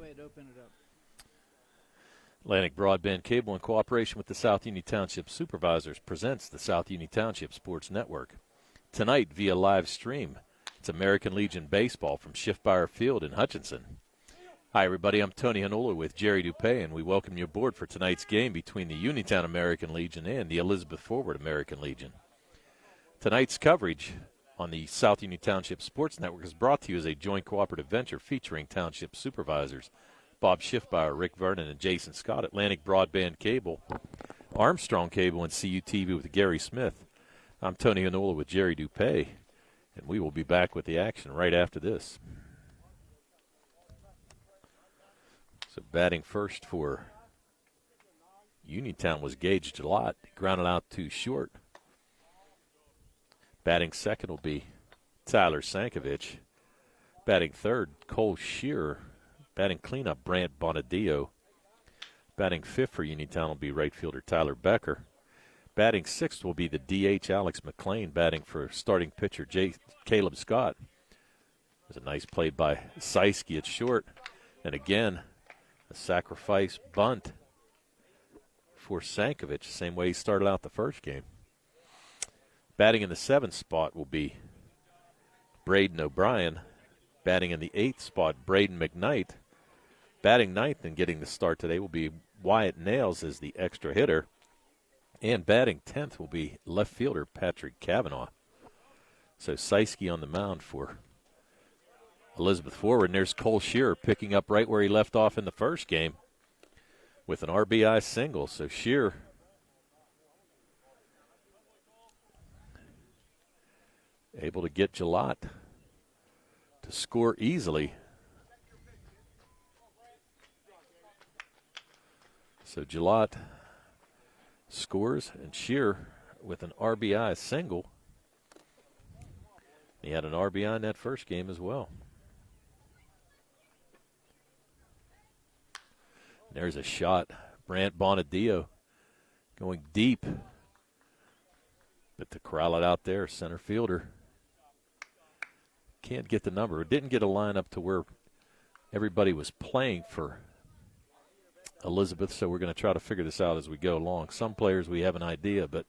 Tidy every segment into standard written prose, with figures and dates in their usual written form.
ahead, open it up. Atlantic Broadband Cable, in cooperation with the South Union Township Supervisors, presents the South Union Township Sports Network. Tonight, via live stream, it's American Legion Baseball from Schiffbauer Field in Hutchinson. Hi, everybody. I'm Tony Hanola with Jerry Dupay, and we welcome you aboard for tonight's game between the Uniontown American Legion and the Elizabeth Forward American Legion. Tonight's coverage on the South Union Township Sports Network is brought to you as a joint cooperative venture featuring Township Supervisors Bob Schiffbauer, Rick Vernon, and Jason Scott, Atlantic Broadband Cable, Armstrong Cable, and CUTV with Gary Smith. I'm Tony Hanola with Jerry Dupay, and we will be back with the action right after this. So batting first for Uniontown was Gage Gillott, grounded out too short. Batting second will be Tyler Sankovic. Batting third, Cole Shearer. Batting cleanup, Brant Bonadillo. Batting fifth for Uniontown will be right fielder Tyler Becker. Batting sixth will be the DH Alex McLean. Batting for starting pitcher Caleb Scott. There's a nice play by Seiske at short. And again, a sacrifice bunt for Sankovic, same way he started out the first game. Batting in the seventh spot will be Braden O'Brien. Batting in the eighth spot, Braden McKnight. Batting ninth and getting the start today will be Wyatt Nails as the extra hitter. And batting 10th will be left fielder Patrick Cavanaugh. So Seiske on the mound for Elizabeth Forward. And there's Cole Shearer picking up right where he left off in the first game with an RBI single. So Shearer able to get Gillott to score easily. So Gillott scores, and Shearer with an RBI single. He had an RBI in that first game as well. There's a shot. Brant Bonadillo going deep. But to corral it out there, center fielder can't get the number. It didn't get a lineup to where everybody was playing for Elizabeth, so we're going to try to figure this out as we go along. Some players we have an idea, but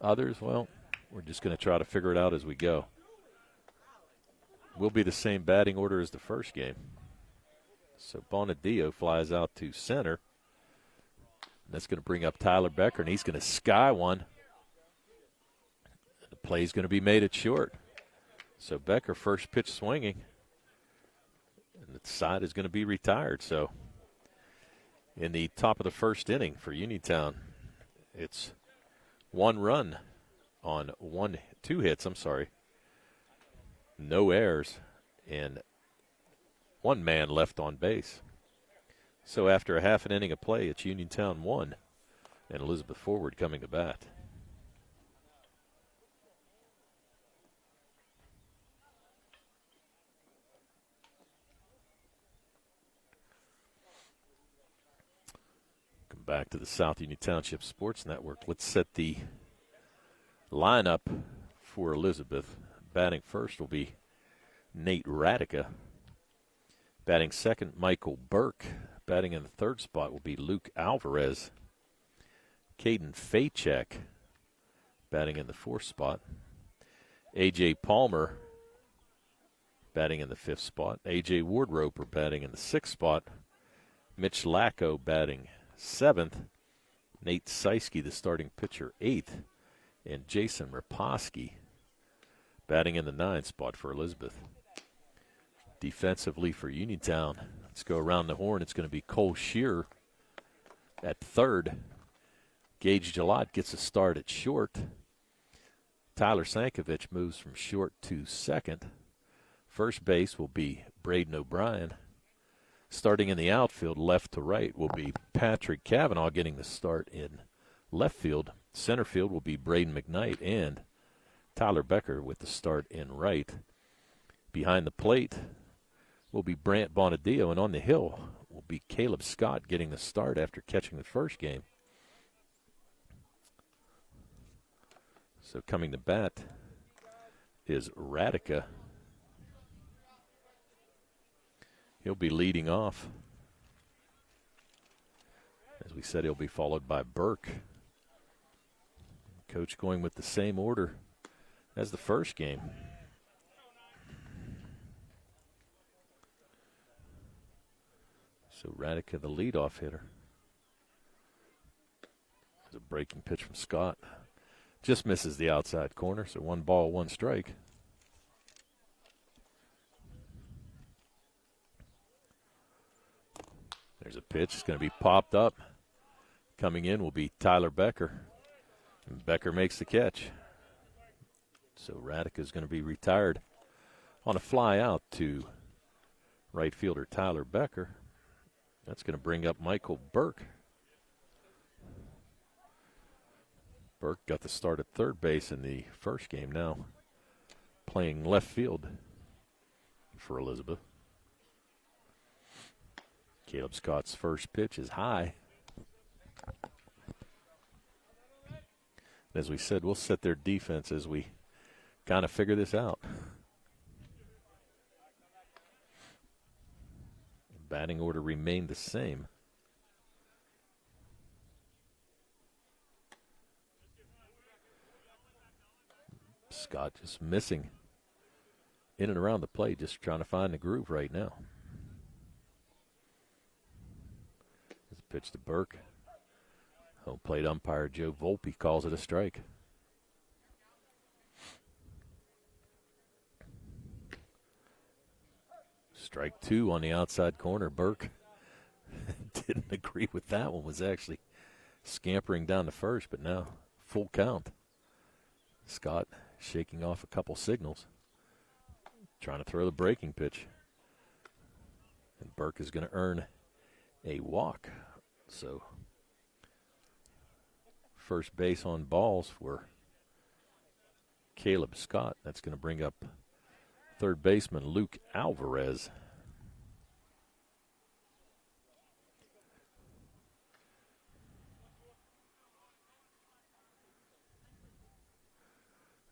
others, well, we're just going to try to figure it out as we go. Will be the same batting order as the first game. So Bonadillo flies out to center. And that's going to bring up Tyler Becker, and he's going to sky one. The play's going to be made at short. So Becker, first pitch swinging. And the side is going to be retired. So in the top of the first inning for Uniontown, it's one run on two hits, no errors, and one man left on base. So after a half an inning of play, it's Uniontown 1 and Elizabeth Forward coming to bat. Back to the South Union Township Sports Network. Let's set the lineup for Elizabeth. Batting first will be Nate Radica. Batting second, Michael Burke. Batting in the third spot will be Luke Alvarez. Caden Faycheck batting in the fourth spot. A.J. Palmer batting in the fifth spot. A.J. Wardroper batting in the sixth spot. Mitch Lacko batting seventh, Nate Seiske, the starting pitcher, eighth, and Jason Raposki batting in the ninth spot for Elizabeth. Defensively for Uniontown, let's go around the horn. It's going to be Cole Shearer at third. Gage Gillott gets a start at short. Tyler Sankovic moves from short to second. First base will be Braden O'Brien. Starting in the outfield, left to right, will be Patrick Cavanaugh getting the start in left field. Center field will be Braden McKnight and Tyler Becker with the start in right. Behind the plate will be Brant Bonadillo, and on the hill will be Caleb Scott getting the start after catching the first game. So coming to bat is Radica. He'll be leading off we said, he'll be followed by Burke. Coach going with the same order as the first game. So Radica, the leadoff hitter. There's a breaking pitch from Scott. Just misses the outside corner, so 1 ball, 1 strike. There's a pitch. It's going to be popped up. Coming in will be Tyler Becker. And Becker makes the catch. So Radica is going to be retired on a fly out to right fielder Tyler Becker. That's going to bring up Michael Burke. Burke got the start at third base in the first game, now playing left field for Elizabeth. Caleb Scott's first pitch is high. As we said, we'll set their defense as we kind of figure this out. Batting order remained the same. Scott just missing in and around the plate, just trying to find the groove right now. There's a pitch to Burke. Home plate umpire Joe Volpe calls it a strike. Strike 2 on the outside corner. Burke didn't agree with that one, was actually scampering down to first, but now full count. Scott shaking off a couple signals, trying to throw the breaking pitch. And Burke is going to earn a walk. So first base on balls for Caleb Scott. That's going to bring up third baseman Luke Alvarez.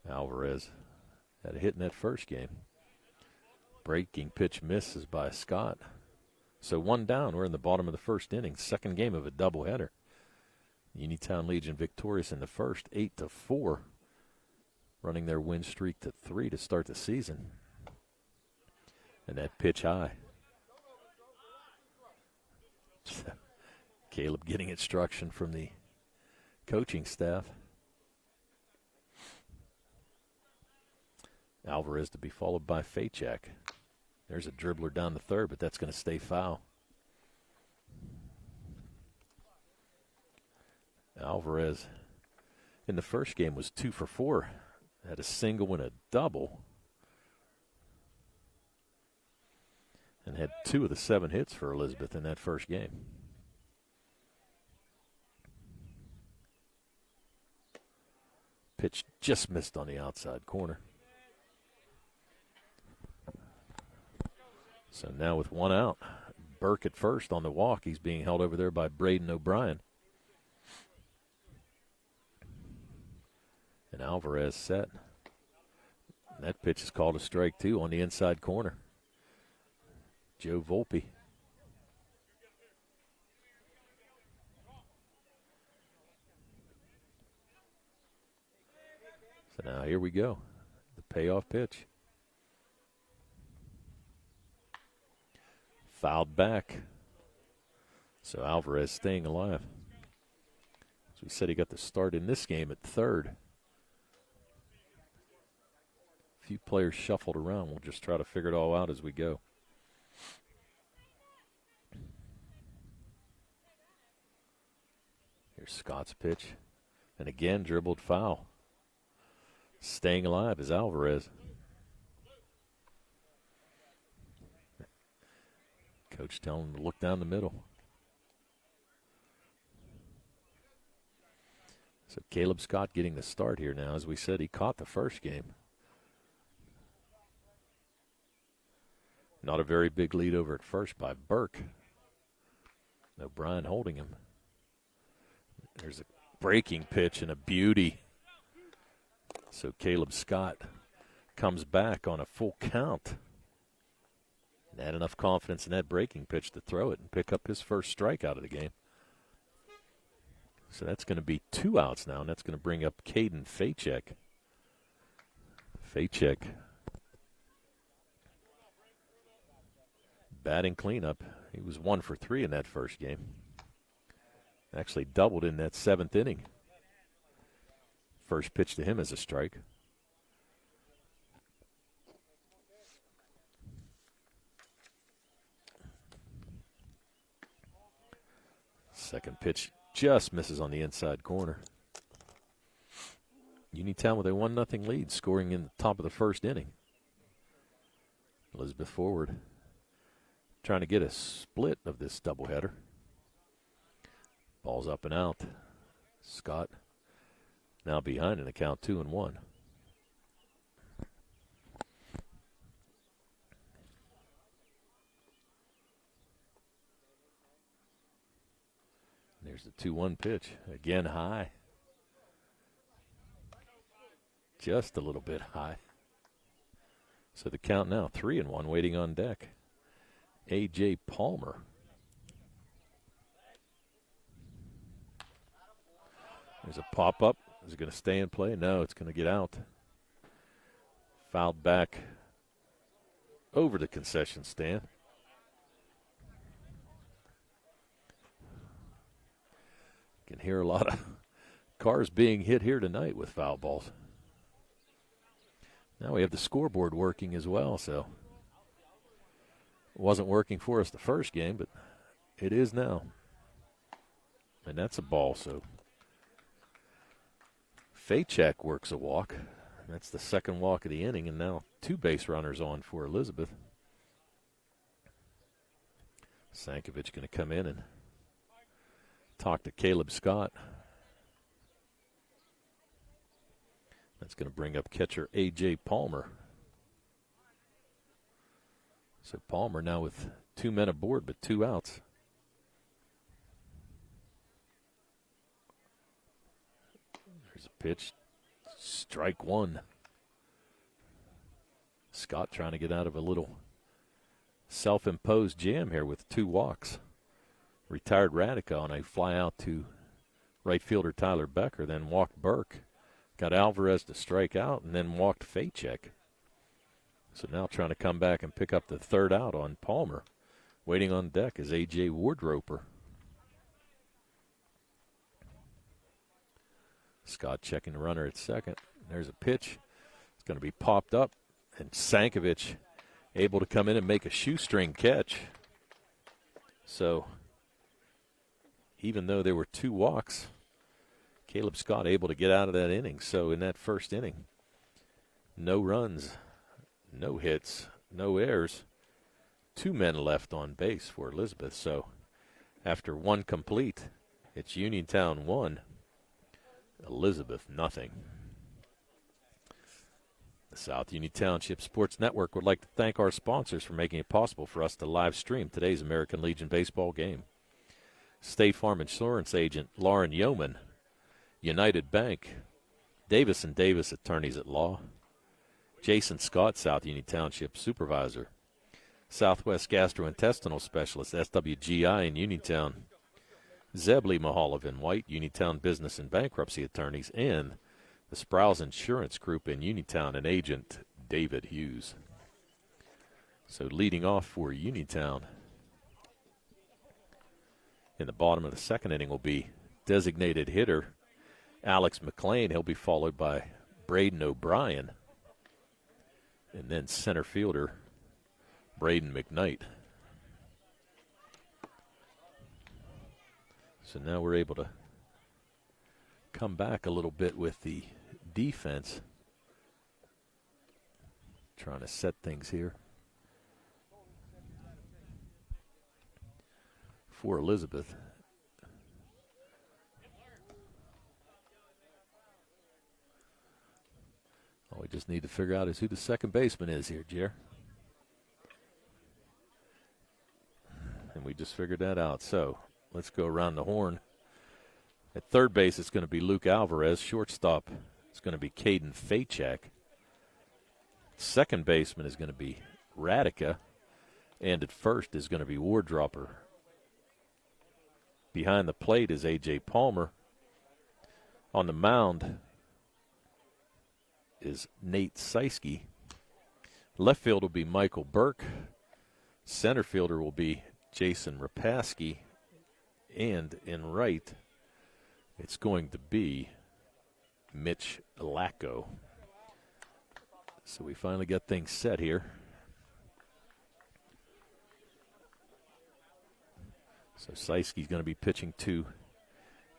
Alvarez had a hit in that first game. Breaking pitch misses by Scott. So 1 down. We're in the bottom of the first inning. Second game of a doubleheader. Uniontown Legion victorious in the first, 8-4, running their win streak to 3 to start the season. And that pitch high. Caleb getting instruction from the coaching staff. Alvarez to be followed by Fachak. There's a dribbler down the third, but that's going to stay foul. Alvarez in the first game was 2 for 4. Had a single and a double. And had 2 of the 7 hits for Elizabeth in that first game. Pitch just missed on the outside corner. So now with 1 out, Burke at first on the walk. He's being held over there by Braden O'Brien. And Alvarez set. And that pitch is called a strike 2 on the inside corner. Joe Volpe. So now here we go. The payoff pitch. Fouled back. So Alvarez staying alive. As we said, he got the start in this game at third. A few players shuffled around. We'll just try to figure it all out as we go. Here's Scott's pitch. And again, dribbled foul. Staying alive is Alvarez. Coach telling him to look down the middle. So Caleb Scott getting the start here now. As we said, he caught the first game. Not a very big lead over at first by Burke. O'Brien holding him. There's a breaking pitch and a beauty. So Caleb Scott comes back on a full count. And had enough confidence in that breaking pitch to throw it and pick up his first strikeout of the game. So that's going to be 2 outs now, and that's going to bring up Caden Facek. Facek batting cleanup. He was 1 for 3 in that first game. Actually doubled in that 7th inning. First pitch to him is a strike. Second pitch just misses on the inside corner. Uniontown with a 1-0 lead, scoring in the top of the first inning. Elizabeth forward, trying to get a split of this doubleheader. Ball's up and out. Scott now behind in the count, 2-1. There's the 2-1 pitch. Again high. Just a little bit high. So the count now 3-1 waiting on deck. A.J. Palmer. There's a pop-up. Is it going to stay in play? No, it's going to get out. Fouled back over the concession stand. Can hear a lot of cars being hit here tonight with foul balls. Now we have the scoreboard working as well, so it wasn't working for us the first game, but it is now. And that's a ball, so Facek works a walk. That's the second walk of the inning, and now 2 base runners on for Elizabeth. Sankovic going to come in and talk to Caleb Scott. That's going to bring up catcher A.J. Palmer. So Palmer now with 2 men aboard, but 2 outs. There's a pitch. Strike 1. Scott trying to get out of a little self-imposed jam here with 2 walks. Retired Radica on a fly out to right fielder Tyler Becker, then walked Burke. Got Alvarez to strike out and then walked Facek. So now trying to come back and pick up the 3rd out on Palmer. Waiting on deck is A.J. Wardroper. Scott checking the runner at second. There's a pitch. It's going to be popped up, and Sankovic able to come in and make a shoestring catch. So even though there were 2 walks, Caleb Scott able to get out of that inning. So in that first inning, no runs, no hits, no errors, 2 men left on base for Elizabeth. So after 1 complete, it's Uniontown 1, Elizabeth nothing. The South Union Township Sports Network would like to thank our sponsors for making it possible for us to live stream today's American Legion baseball game. State Farm Insurance Agent Lauren Yeoman, United Bank, Davis & Davis Attorneys at Law, Jason Scott, South Union Township Supervisor, Southwest Gastrointestinal Specialist, SWGI in Uniontown, Zebly Mahaloff and White, Uniontown Business and Bankruptcy Attorneys, and the Sprouse Insurance Group in Uniontown, and agent David Hughes. So leading off for Uniontown in the bottom of the second inning will be designated hitter Alex McLean. He'll be followed by Braden O'Brien. And then center fielder Braden McKnight. So now we're able to come back a little bit with the defense. Trying to set things here for Elizabeth. All we just need to figure out is who the second baseman is here, Jer. And we just figured that out. So let's go around the horn. At third base, it's going to be Luke Alvarez. Shortstop, it's going to be Caden Facek. Second baseman is going to be Radica. And at first is going to be Wardroper. Behind the plate is A.J. Palmer. On the mound is Nate Seiske. Left field will be Michael Burke. Center fielder will be Jason Rapaski. And in right, it's going to be Mitch Lacko. So we finally got things set here. So Seiske's going to be pitching to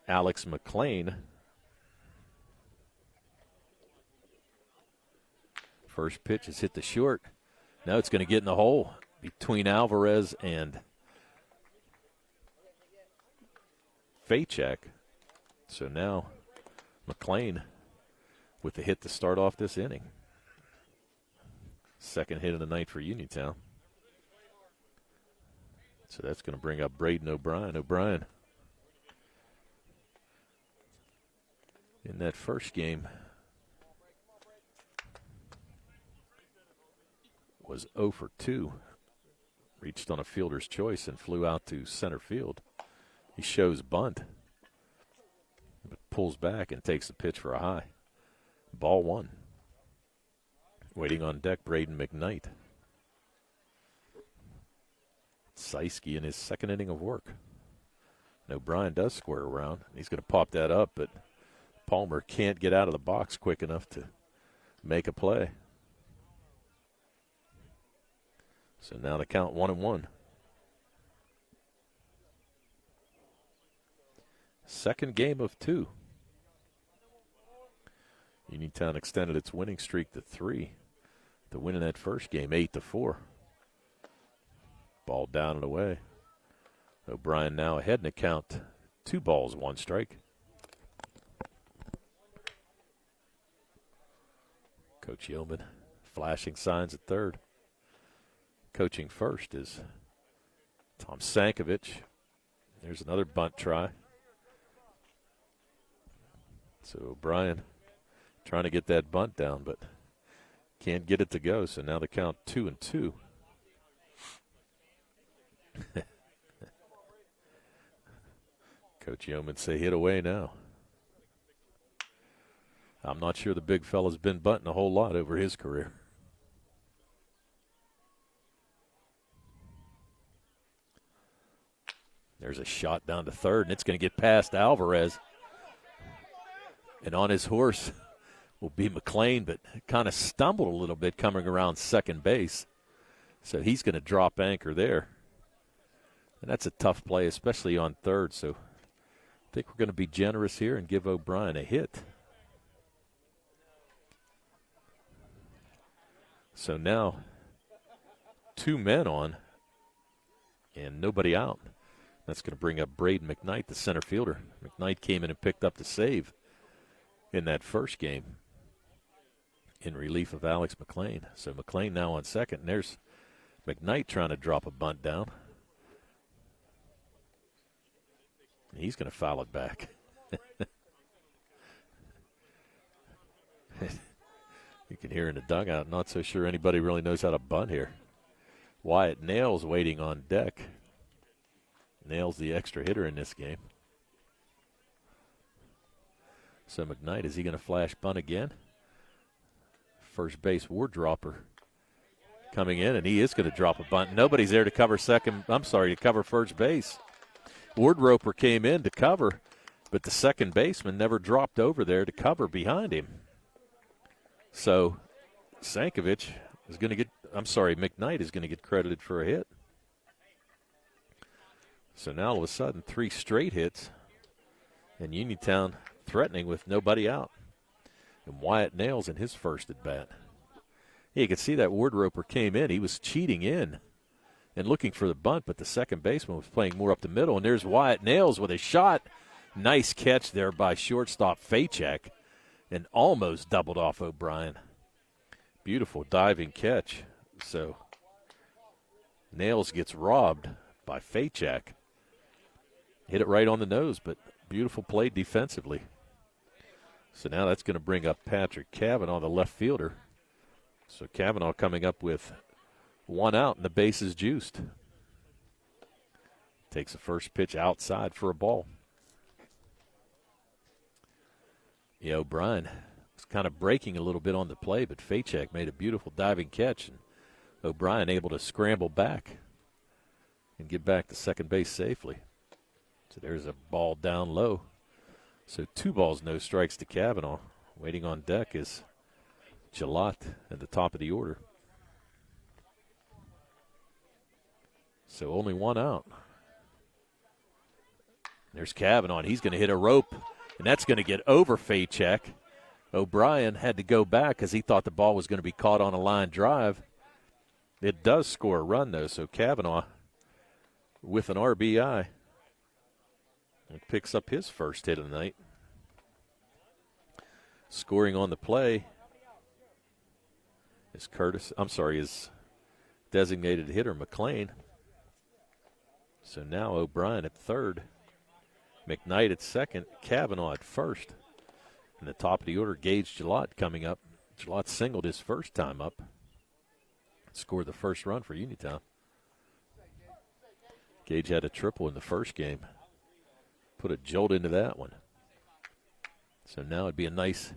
Alex McLean. First pitch is hit the short. Now it's going to get in the hole between Alvarez and Facek. So now McLean with the hit to start off this inning. Second hit of the night for Uniontown. So that's going to bring up Braden O'Brien. O'Brien, in that first game, was 0 for 2. Reached on a fielder's choice and flew out to center field. He shows bunt, but pulls back and takes the pitch for a high. Ball 1. Waiting on deck, Braden McKnight. Seiske in his second inning of work. And O'Brien does square around. He's going to pop that up, but Palmer can't get out of the box quick enough to make a play. So now the count 1-1. Second game of 2. Uniontown extended its winning streak to 3. The win in that first game, 8-4. Ball down and away. O'Brien now ahead in the count. 2 balls, 1 strike. Coach Yeoman flashing signs at third. Coaching first is Tom Sankovic. There's another bunt try. So O'Brien trying to get that bunt down, but can't get it to go. So now the count 2-2. Coach Yeoman say hit away now. I'm not sure the big fella's been bunting a whole lot over his career. There's a shot down to third, and it's going to get past Alvarez. And on his horse will be McLean, but kind of stumbled a little bit coming around second base. So he's going to drop anchor there. And that's a tough play, especially on third. So I think we're going to be generous here and give O'Brien a hit. So now 2 men on and nobody out. That's going to bring up Braden McKnight, the center fielder. McKnight came in and picked up the save in that first game in relief of Alex McLean. So McLean now on second, and there's McKnight trying to drop a bunt down. He's going to foul it back. You can hear in the dugout, not so sure anybody really knows how to bunt here. Wyatt Nails waiting on deck. Nails the extra hitter in this game. So McKnight, is he going to flash bunt again? First base Wardropper coming in, and he is going to drop a bunt. Nobody's there to cover to cover first base. Wardroper came in to cover, but the second baseman never dropped over there to cover behind him. So McKnight is going to get credited for a hit. So now all of a sudden 3 straight hits, and Uniontown threatening with nobody out. And Wyatt Nails in his first at bat. Yeah, you could see that Wardroper came in. He was cheating in and looking for the bunt, but the second baseman was playing more up the middle. And there's Wyatt Nails with a shot. Nice catch there by shortstop Facek, and almost doubled off O'Brien. Beautiful diving catch. So Nails gets robbed by Facek. Hit it right on the nose, but beautiful play defensively. So now that's going to bring up Patrick Cavanaugh, the left fielder. So Cavanaugh coming up with 1 out, and the base is juiced. Takes the first pitch outside for a ball. Yeah, O'Brien was kind of breaking a little bit on the play, but Facek made a beautiful diving catch, and O'Brien able to scramble back and get back to second base safely. So there's a ball down low. So 2 balls, no strikes to Cavanaugh. Waiting on deck is Gillott at the top of the order. So only 1 out. There's Cavanaugh, and he's going to hit a rope, and that's going to get over Facek. O'Brien had to go back because he thought the ball was going to be caught on a line drive. It does score a run, though, so Cavanaugh with an RBI and picks up his first hit of the night. Scoring on the play is designated hitter McLean. So now O'Brien at third, McKnight at second, Cavanaugh at first. And the top of the order, Gage Gillott coming up. Gillott singled his first time up. Scored the first run for Uniontown. Gage had a triple in the first game. Put a jolt into that one. So now it'd be a nice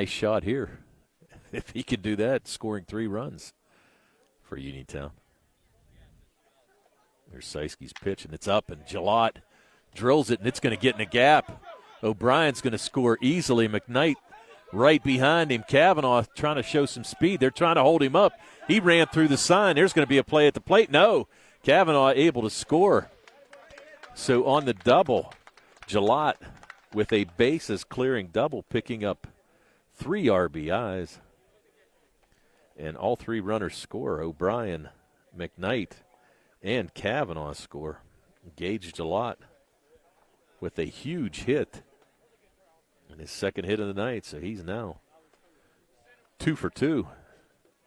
shot here. If he could do that, scoring 3 runs for Uniontown. There's Seiski's pitch, and it's up, and Gillott drills it, and it's going to get in a gap. O'Brien's going to score easily. McKnight right behind him. Cavanaugh trying to show some speed. They're trying to hold him up. He ran through the sign. There's going to be a play at the plate. No, Cavanaugh able to score. So on the double, Gillott with a bases-clearing double, picking up 3 RBIs. And all 3 runners score. O'Brien, McKnight, and Cavanaugh score. Gage Gillott with a huge hit. And his second hit of the night, so he's now 2 for 2.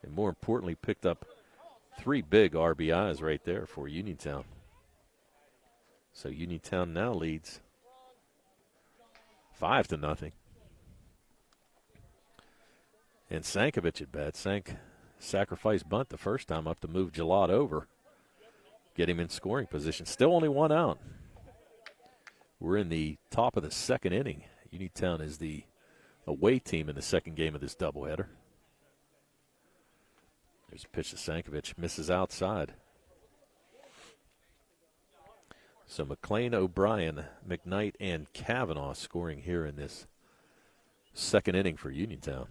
And more importantly, picked up 3 big RBIs right there for Uniontown. So Uniontown now leads 5-0. And Sankovic at bat. Sacrifice bunt the first time up to move Gillott over. Get him in scoring position. Still only 1 out. We're in the top of the second inning. Uniontown is the away team in the second game of this doubleheader. There's a pitch to Sankovic. Misses outside. So McLean, O'Brien, McKnight, and Cavanaugh scoring here in this second inning for Uniontown.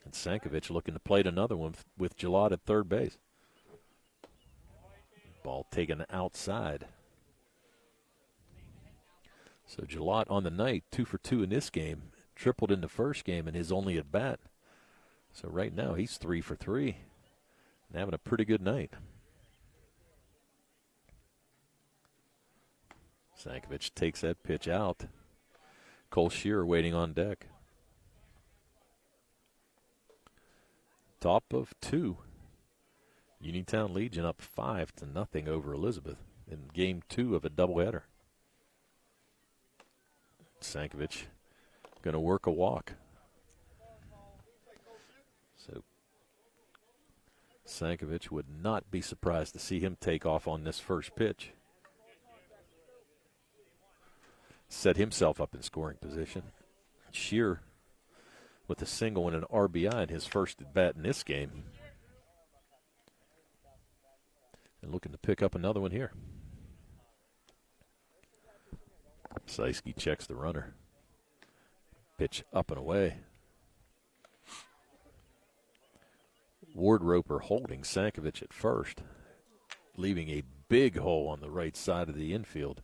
And Sankovic looking to plate another one with Gillott at third base. Ball taken outside. So Gillott on the night, 2 for 2 in this game. Tripled in the first game in his only at bat. So right now he's 3 for 3 and having a pretty good night. Sankovic takes that pitch out. Cole Shearer waiting on deck. Top of 2. Uniontown Legion up 5-0 over Elizabeth in game 2 of a doubleheader. Sankovic going to work a walk. So Sankovic would not be surprised to see him take off on this first pitch. Set himself up in scoring position. Shearer with a single and an RBI in his first at bat in this game. And looking to pick up another one here. Seiski checks the runner. Pitch up and away. Wardroper holding Sankovic at first, leaving a big hole on the right side of the infield.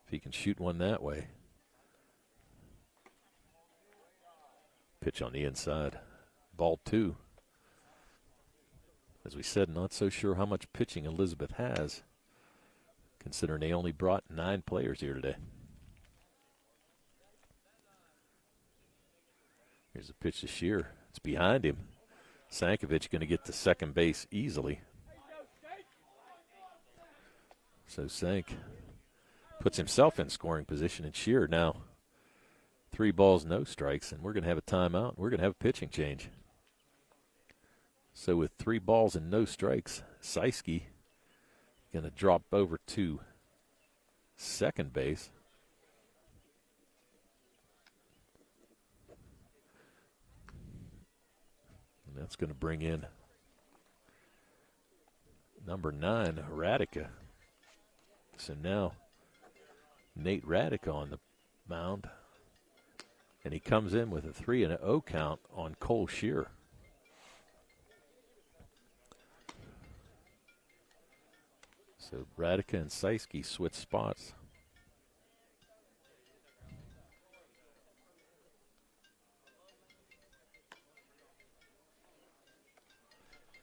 If he can shoot one that way. Pitch on the inside. Ball 2. As we said, not so sure how much pitching Elizabeth has, considering they only brought 9 players here today. Here's a pitch to Shearer. It's behind him. Sankovic going to get to second base easily. So Sank puts himself in scoring position, and Shearer now 3 balls, no strikes, and we're going to have a timeout. We're going to have a pitching change. So with 3 balls and no strikes, Seiski going to drop over to second base. And that's going to bring in number 9, Radica. So now Nate Radica on the mound. And he comes in with a 3-0 count on Cole Shearer. So Radica and Seiske switch spots.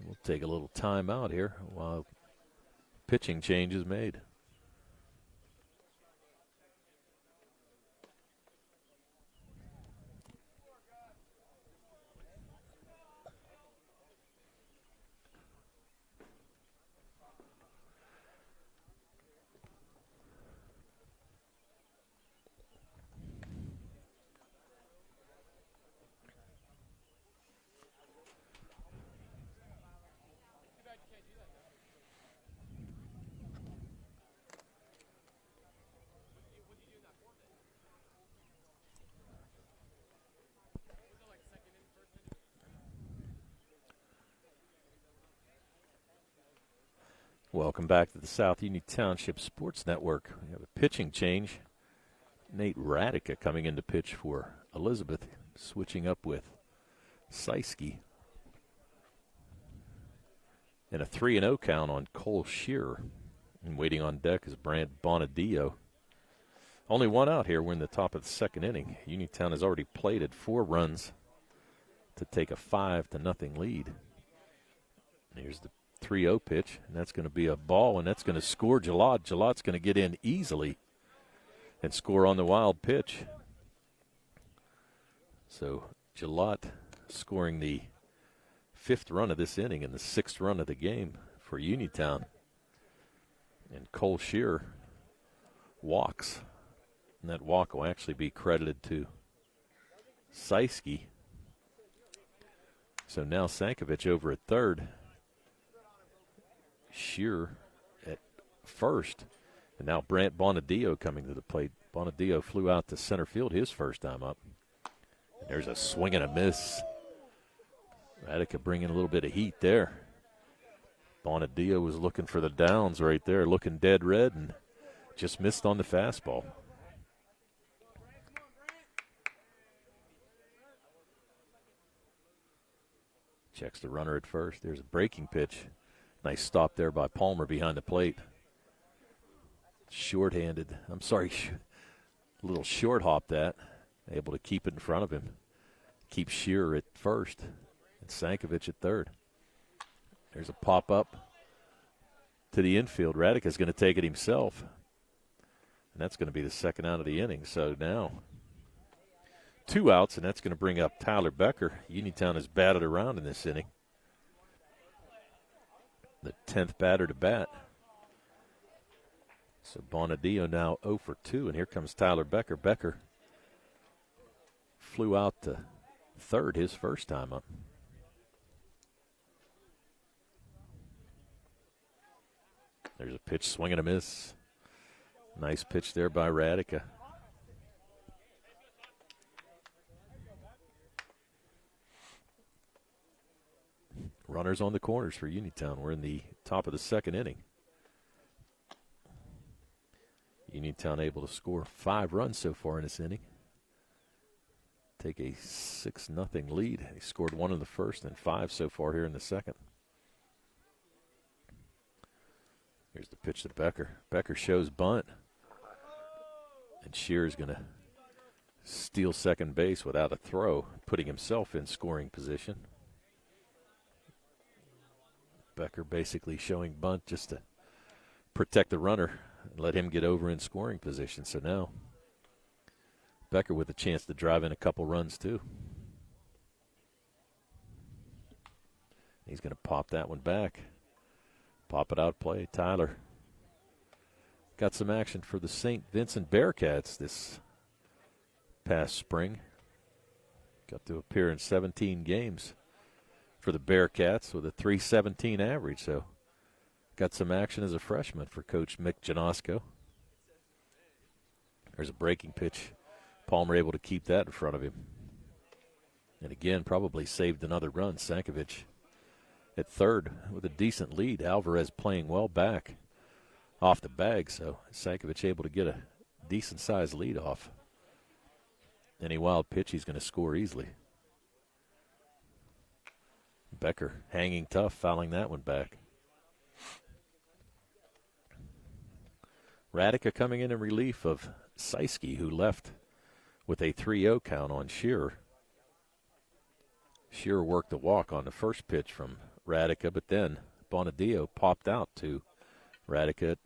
We'll take a little time out here while pitching change is made. Welcome back to the South Union Township Sports Network. We have a pitching change. Nate Radica coming in to pitch for Elizabeth, switching up with Seiske. And a 3-0 count on Cole Shearer. And waiting on deck is Brant Bonadillo. Only one out here. We're in the top of the second inning. Uniontown has already plated 4 runs to take a 5-0 lead. Here's the 3-0 pitch, and that's going to be a ball, and that's going to score Jalot. Jalot's going to get in easily and score on the wild pitch. So Jalot scoring the 5th run of this inning and the 6th run of the game for Uniontown. And Cole Shearer walks, and that walk will actually be credited to Seiske. So now Sankovic over at third. Shearer at first, and now Brant Bonadillo coming to the plate. Bonadillo flew out to center field his first time up. And there's a swing and a miss. Radica bringing a little bit of heat there. Bonadillo was looking for the downs right there, looking dead red, and just missed on the fastball. Checks the runner at first. There's a breaking pitch. Nice stop there by Palmer behind the plate. Short-handed. A little short hop that. Able to keep it in front of him. Keep Shearer at first and Sankovic at third. There's a pop-up to the infield. Radica's going to take it himself. And that's going to be the second out of the inning. So now 2 outs, and that's going to bring up Tyler Becker. Uniontown has batted around in this inning. The 10th batter to bat. So Bonadillo now 0 for 2, and here comes Tyler Becker. Becker flew out to third his first time up. There's a pitch, swing and a miss. Nice pitch there by Radica. Runners on the corners for Uniontown. We're in the top of the second inning. Uniontown able to score 5 runs so far in this inning. Take a 6-0 lead. They scored 1 in the first and 5 so far here in the second. Here's the pitch to Becker. Becker shows bunt. And Shearer's going to steal second base without a throw, putting himself in scoring position. Becker basically showing bunt just to protect the runner and let him get over in scoring position. So now Becker with a chance to drive in a couple runs too. He's going to pop that one back. Pop it out play. Tyler got some action for the St. Vincent Bearcats this past spring. Got to appear in 17 games for the Bearcats with a .317 average. So got some action as a freshman for Coach Mick Janosko. There's a breaking pitch. Palmer able to keep that in front of him. And again, probably saved another run. Sankovic at third with a decent lead. Alvarez playing well back off the bag, so Sankovic able to get a decent-sized lead off. Any wild pitch, he's going to score easily. Becker hanging tough, fouling that one back. Radica coming in relief of Seiske, who left with a 3-0 count on Shearer. Shearer worked the walk on the first pitch from Radica, but then Bonadillo popped out to Radica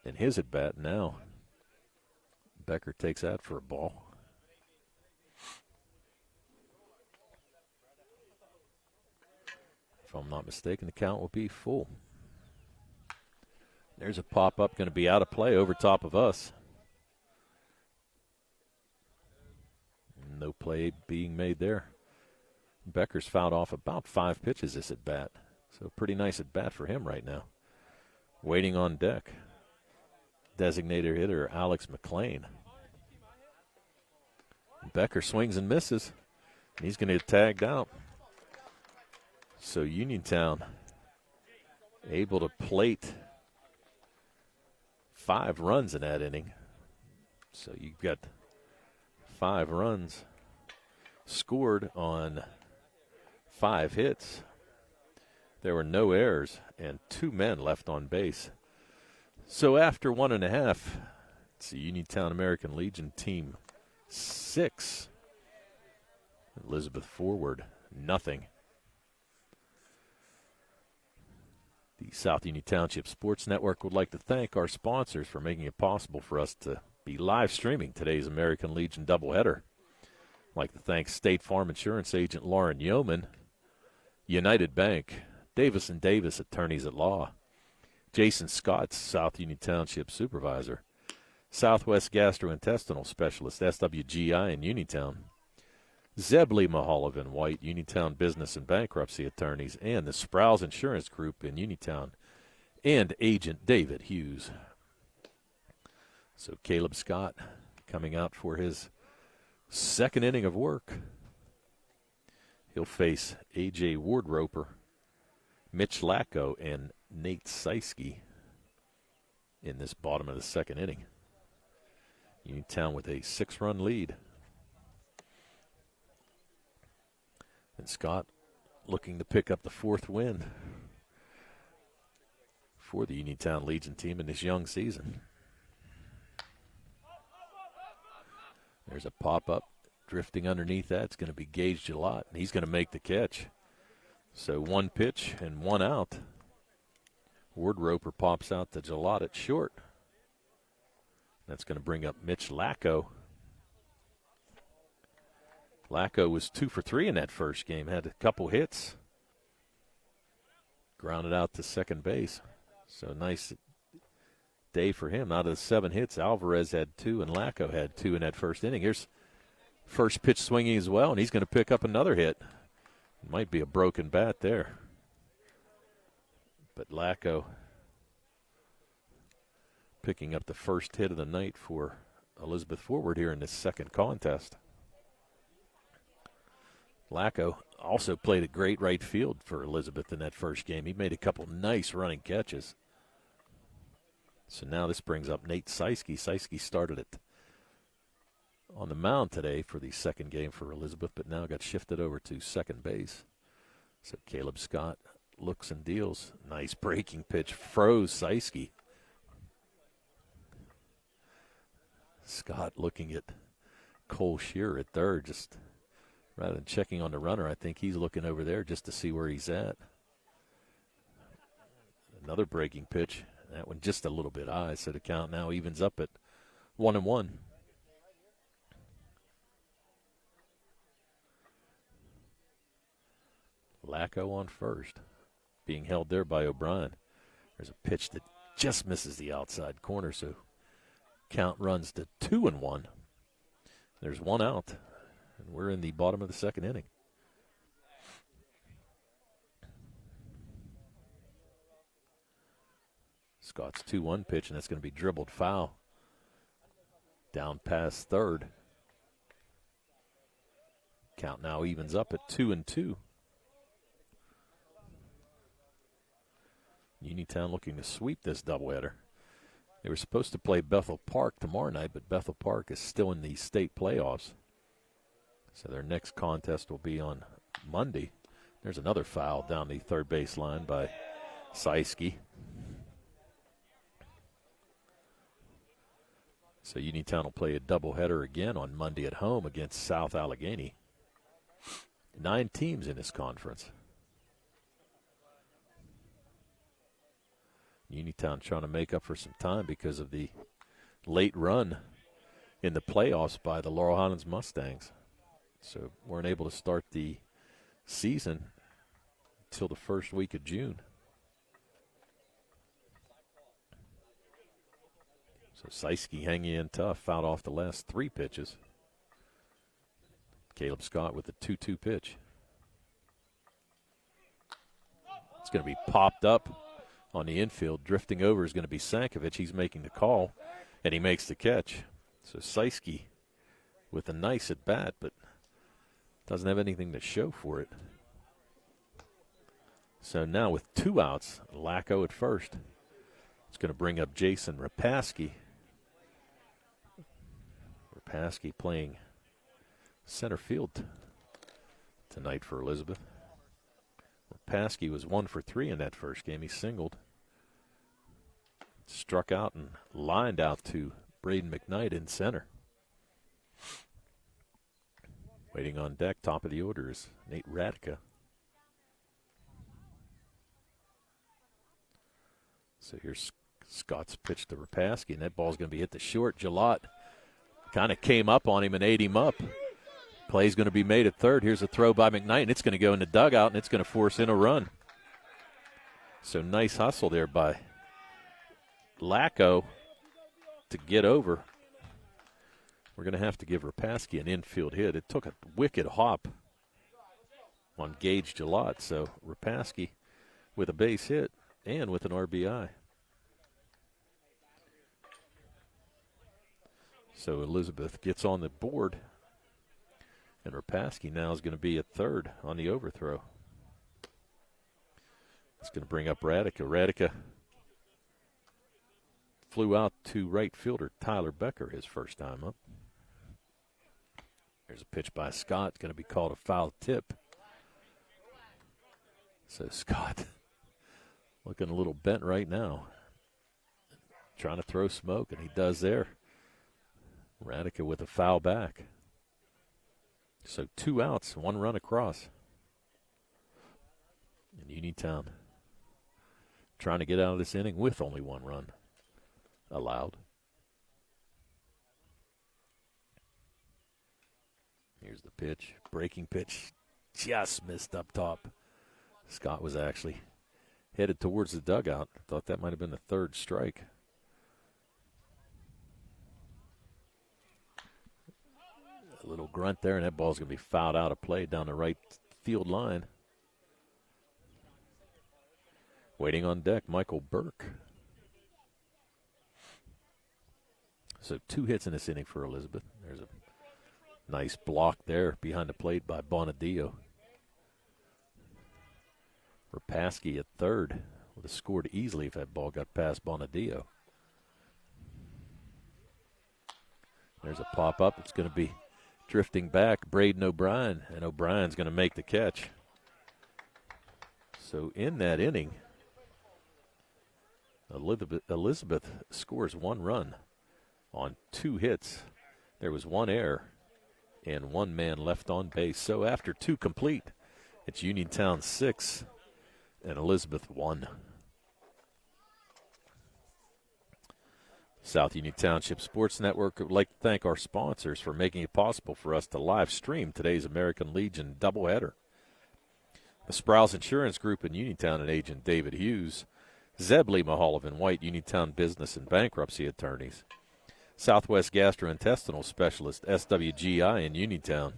in his at-bat. Now Becker takes that for a ball. If I'm not mistaken, the count will be full. There's a pop-up going to be out of play over top of us. No play being made there. Becker's fouled off about 5 pitches this at-bat. So pretty nice at-bat for him right now. Waiting on deck, designated hitter Alex McLean. Becker swings and misses. And he's going to get tagged out. So Uniontown able to plate 5 runs in that inning. So you've got 5 runs scored on 5 hits. There were no errors and 2 men left on base. So after 1.5, it's the Uniontown American Legion team 6. Elizabeth forward, nothing. The South Union Township Sports Network would like to thank our sponsors for making it possible for us to be live streaming today's American Legion doubleheader. I'd like to thank State Farm Insurance Agent Lauren Yeoman, United Bank, Davis & Davis Attorneys at Law, Jason Scott, South Union Township Supervisor, Southwest Gastrointestinal Specialist, SWGI in Uniontown, Zebly Mahalovan White, Uniontown Business and Bankruptcy Attorneys, and the Sprouse Insurance Group in Uniontown, and Agent David Hughes. So Caleb Scott coming out for his second inning of work. He'll face A.J. Wardroper, Mitch Lacko, and Nate Seiske in this bottom of the second inning. Uniontown with a 6-run lead. And Scott looking to pick up the 4th win for the Uniontown Legion team in this young season. There's a pop-up drifting underneath that. It's going to be Gage Gillott, and he's going to make the catch. So 1 pitch and 1 out. Wardroper pops out to Gillott at short. That's going to bring up Mitch Lacko. Lacko was 2 for 3 in that first game, had a couple hits. Grounded out to second base. So nice day for him. Out of the 7 hits, Alvarez had 2 and Lacko had 2 in that first inning. Here's first pitch swinging as well, and he's going to pick up another hit. Might be a broken bat there. But Lacko picking up the first hit of the night for Elizabeth Forward here in this second contest. Lacko also played a great right field for Elizabeth in that first game. He made a couple nice running catches. So now this brings up Nate Seiske. Seiske started it on the mound today for the second game for Elizabeth, but now got shifted over to second base. So Caleb Scott looks and deals. Nice breaking pitch. Froze Seiske. Scott looking at Cole Shearer at third, just rather than checking on the runner, I think he's looking over there just to see where he's at. Another breaking pitch. That one just a little bit high, so the count now evens up at 1-1. Lacko on first, being held there by O'Brien. There's a pitch that just misses the outside corner, so count runs to 2-1. There's 1 out, and we're in the bottom of the second inning. Scott's 2-1 pitch, and that's going to be dribbled foul. Down past third. Count now evens up at 2-2. Uniontown looking to sweep this doubleheader. They were supposed to play Bethel Park tomorrow night, but Bethel Park is still in the state playoffs. So their next contest will be on Monday. There's another foul down the third base line by Seiske. So Uniontown will play a doubleheader again on Monday at home against South Allegheny. 9 teams in this conference. Uniontown trying to make up for some time because of the late run in the playoffs by the Laurel Highlands Mustangs. So weren't able to start the season until the first week of June. So Seiske hanging in tough, fouled off the last 3 pitches. Caleb Scott with the 2-2 pitch. It's going to be popped up on the infield. Drifting over is going to be Sankovic. He's making the call, and he makes the catch. So Seiske with a nice at bat, but doesn't have anything to show for it. So now with 2 outs, Lacko at first. It's going to bring up Jason Rapaski. Rapaski playing center field tonight for Elizabeth. Rapaski was 1 for 3 in that first game. He singled, struck out, and lined out to Braden McKnight in center. Waiting on deck, top of the order, is Nate Radika. So here's Scott's pitch to Rapaski, and that ball's going to be hit to short. Jalot kind of came up on him and ate him up. Play's going to be made at third. Here's a throw by McKnight, and it's going to go in the dugout, and it's going to force in a run. So nice hustle there by Lacko to get over. We're going to have to give Rapaski an infield hit. It took a wicked hop on Gage Jalot. So Rapaski with a base hit and with an RBI. So Elizabeth gets on the board, and Rapaski now is going to be at third on the overthrow. It's going to bring up Radika. Radika flew out to right fielder Tyler Becker his first time up. There's a pitch by Scott. It's going to be called a foul tip. So Scott looking a little bent right now. Trying to throw smoke, and he does there. Radika with a foul back. So 2 outs, 1 run across. And Uniontown trying to get out of this inning with only 1 run allowed. Here's the pitch. Breaking pitch. Just missed up top. Scott was actually headed towards the dugout. Thought that might have been the 3rd strike. A little grunt there, and that ball's going to be fouled out of play down the right field line. Waiting on deck, Michael Burke. So 2 hits in this inning for Elizabeth. There's a nice block there behind the plate by Bonadillo. Rapaski at third would have scored easily if that ball got past Bonadillo. There's a pop-up. It's going to be drifting back, Braden O'Brien, and O'Brien's going to make the catch. So in that inning, Elizabeth scores 1 run on 2 hits. There was 1 error and 1 man left on base. So after 2 complete, it's Uniontown 6 and Elizabeth 1. South Union Township Sports Network would like to thank our sponsors for making it possible for us to live stream today's American Legion doubleheader. The Sprouse Insurance Group in Uniontown and agent David Hughes. Zebley Mahaloff and White, Uniontown Business and Bankruptcy Attorneys. Southwest Gastrointestinal Specialist, SWGI in Uniontown.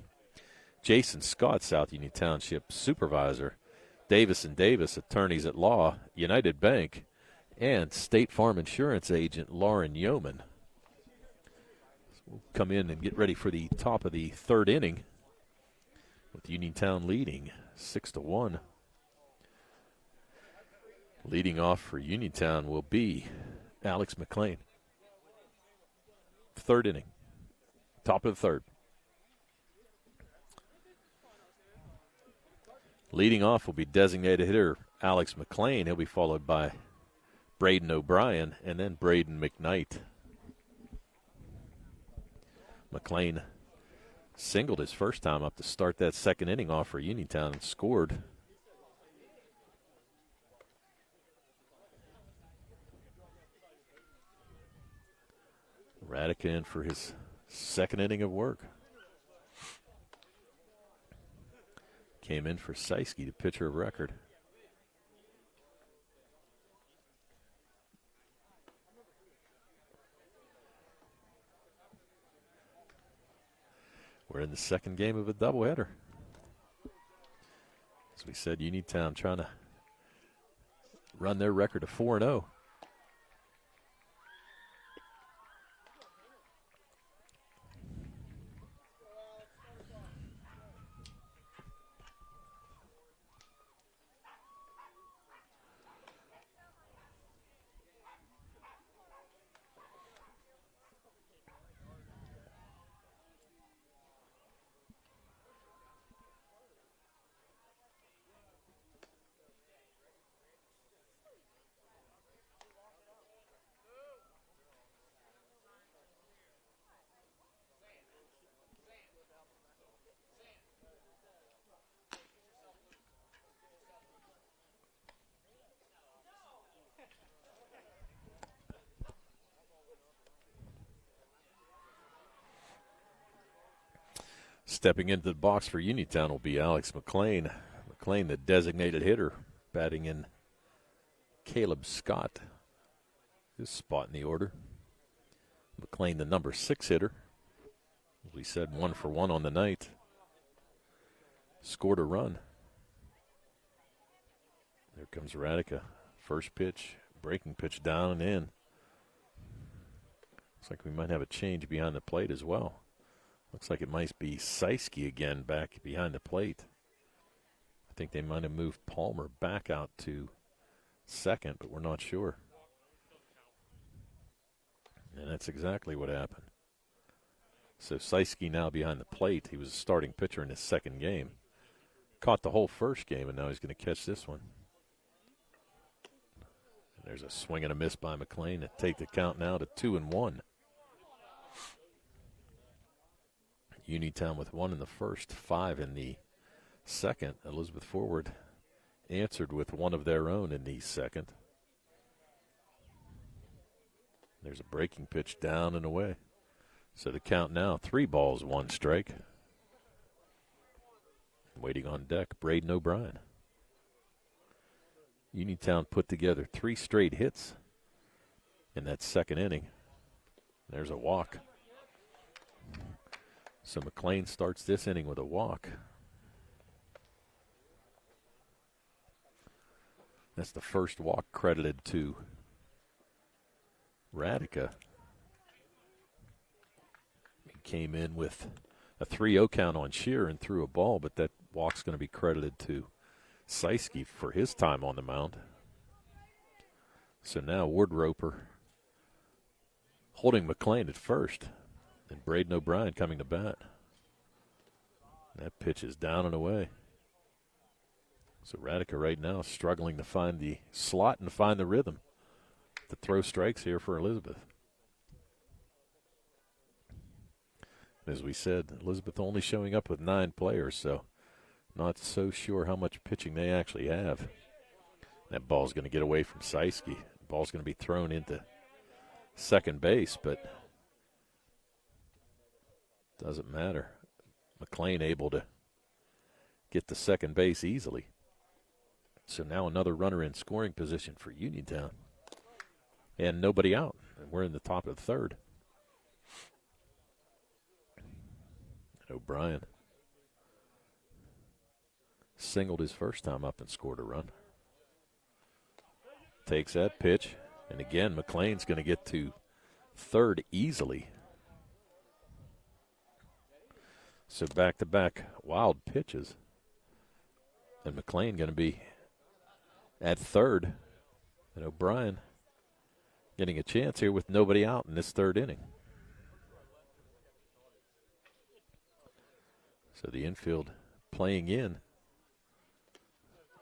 Jason Scott, South Union Township Supervisor. Davis & Davis, Attorneys at Law, United Bank, and State Farm Insurance agent Lauren Yeoman. We'll come in and get ready for the top of the third inning with Uniontown leading 6-1. Leading off for Uniontown will be Alex McLean. Third inning, top of the third. Leading off will be designated hitter Alex McLean. He'll be followed by Braden O'Brien and then Braden McKnight. McLean singled his first time up to start that second inning off for Uniontown and scored. Radica in for his second inning of work. Came in for Seiske, the pitcher of record. We're in the second game of a doubleheader. As we said, Uniontown trying to run their record to 4-0. Stepping into the box for Uniontown will be Alex McLean. McLean, the designated hitter, batting in Caleb Scott. His spot in the order. McLean, the number 6 hitter. As we said, 1 for 1 on the night. Scored a run. There comes Radica. First pitch, breaking pitch down and in. Looks like we might have a change behind the plate as well. Looks like it might be Seiske again back behind the plate. I think they might have moved Palmer back out to second, but we're not sure. And that's exactly what happened. So Seiske now behind the plate. He was a starting pitcher in his second game. Caught the whole first game, and now he's going to catch this one. And there's a swing and a miss by McLean to take the count now to 2-1. Uniontown with 1 in the first, 5 in the second. Elizabeth Forward answered with 1 of their own in the second. There's a breaking pitch down and away. So the count now, 3 balls, 1 strike. Waiting on deck, Braden O'Brien. Uniontown put together 3 straight hits in that second inning. There's a walk. So McLean starts this inning with a walk. That's the first walk credited to Radica. He came in with a 3-0 count on Shear and threw a ball, but that walk's going to be credited to Seiske for his time on the mound. So now Wardroper holding McLean at first. And Braden O'Brien coming to bat. That pitch is down and away. So Radica right now struggling to find the slot and find the rhythm to throw strikes here for Elizabeth. As we said, Elizabeth only showing up with 9 players, so not so sure how much pitching they actually have. That ball's going to get away from Seiske. The ball's going to be thrown into second base, but doesn't matter. McLean able to get to second base easily. So now another runner in scoring position for Uniontown. And nobody out. And we're in the top of the third. And O'Brien singled his first time up and scored a run. Takes that pitch. And again, McLean's going to get to third easily. So back-to-back wild pitches. And McLean going to be at third. And O'Brien getting a chance here with nobody out in this third inning. So the infield playing in.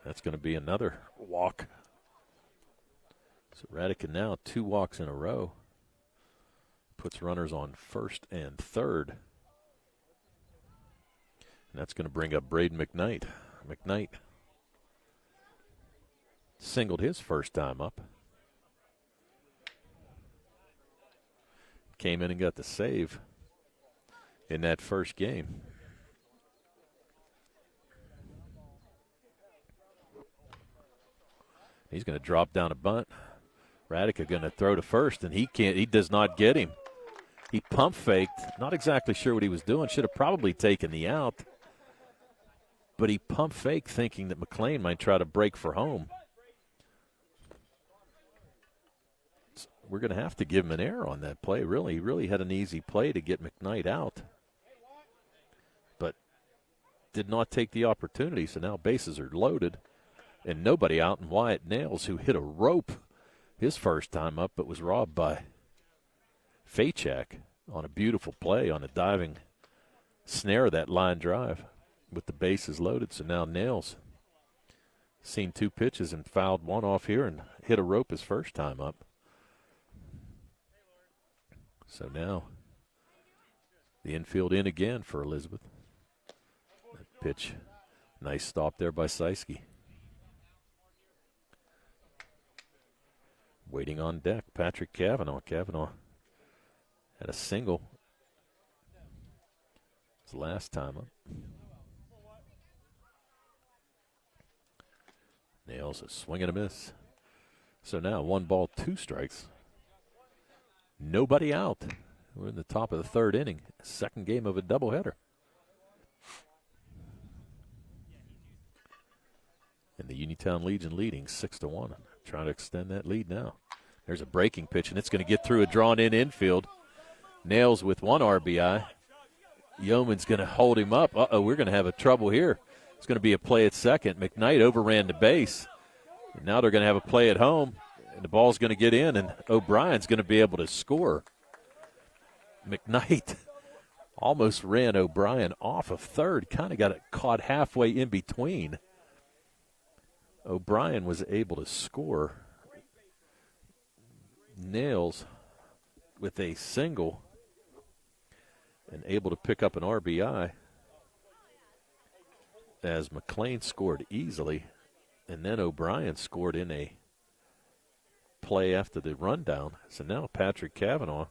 That's going to be another walk. So Radican now 2 walks in a row. Puts runners on first and third. And that's going to bring up Braden McKnight. McKnight singled his first time up. Came in and got the save in that first game. He's going to drop down a bunt. Radica going to throw to first, and he does not get him. He pump faked, not exactly sure what he was doing. Should have probably taken the out. But he pump faked thinking that McLean might try to break for home. We're going to have to give him an error on that play. Really, he really had an easy play to get McKnight out. But did not take the opportunity, so now bases are loaded. And nobody out, and Wyatt Nails, who hit a rope his first time up, but was robbed by Fachak on a beautiful play on a diving snare of that line drive with the bases loaded. So now Nails seen 2 pitches and fouled one off here and hit a rope his first time up. So now the infield in again for Elizabeth. That pitch, nice stop there by Seiske. Waiting on deck, Patrick Cavanaugh. Cavanaugh had a single his last time up. Nails a swing and a miss. So now 1 ball, 2 strikes. Nobody out. We're in the top of the third inning. Second game of a doubleheader. And the Uniontown Legion leading 6-1. Trying to extend that lead now. There's a breaking pitch, and it's going to get through a drawn-in infield. Nails with 1 RBI. Yeoman's going to hold him up. We're going to have a trouble here. It's going to be a play at second. McKnight overran the base. And now they're going to have a play at home, and the ball's going to get in, and O'Brien's going to be able to score. McKnight almost ran O'Brien off of third, kind of got it caught halfway in between. O'Brien was able to score. Nails with a single and able to pick up an RBI as McLean scored easily, and then O'Brien scored in a play after the rundown. So now Patrick Cavanaugh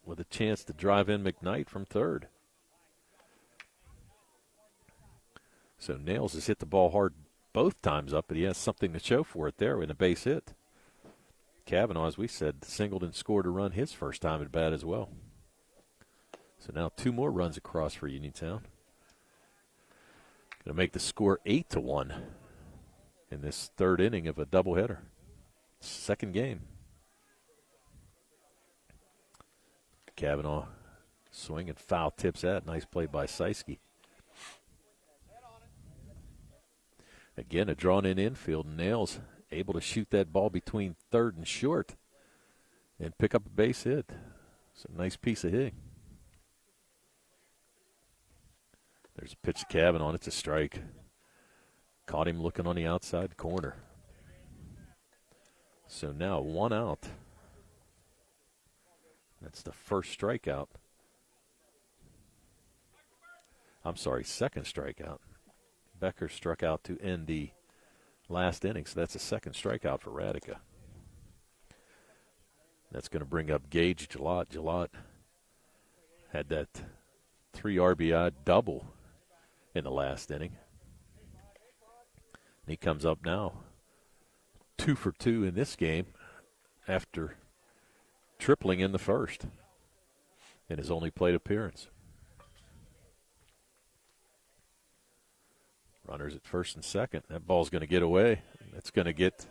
with a chance to drive in McKnight from third. So Nails has hit the ball hard both times up, but he has something to show for it there in a base hit. Cavanaugh, as we said, singled and scored a run his first time at bat as well. So now 2 more runs across for Uniontown. Going to make the score 8-1 in this third inning of a doubleheader. Second game. Cavanaugh swing and foul tips that. Nice play by Seiske. Again, a drawn-in infield. Nails able to shoot that ball between third and short and pick up a base hit. It's a nice piece of hitting. There's a pitch to Cavanaugh. It's a strike. Caught him looking on the outside corner. So now 1 out. That's the first strikeout. I'm sorry, second strikeout. Becker struck out to end the last inning, so that's a second strikeout for Radica. That's going to bring up Gage Gillott. Gillott had that 3 RBI double in the last inning. And he comes up now 2 for 2 in this game after tripling in the first in his only plate appearance. Runners at first and second. That ball's going to get away. It's going to get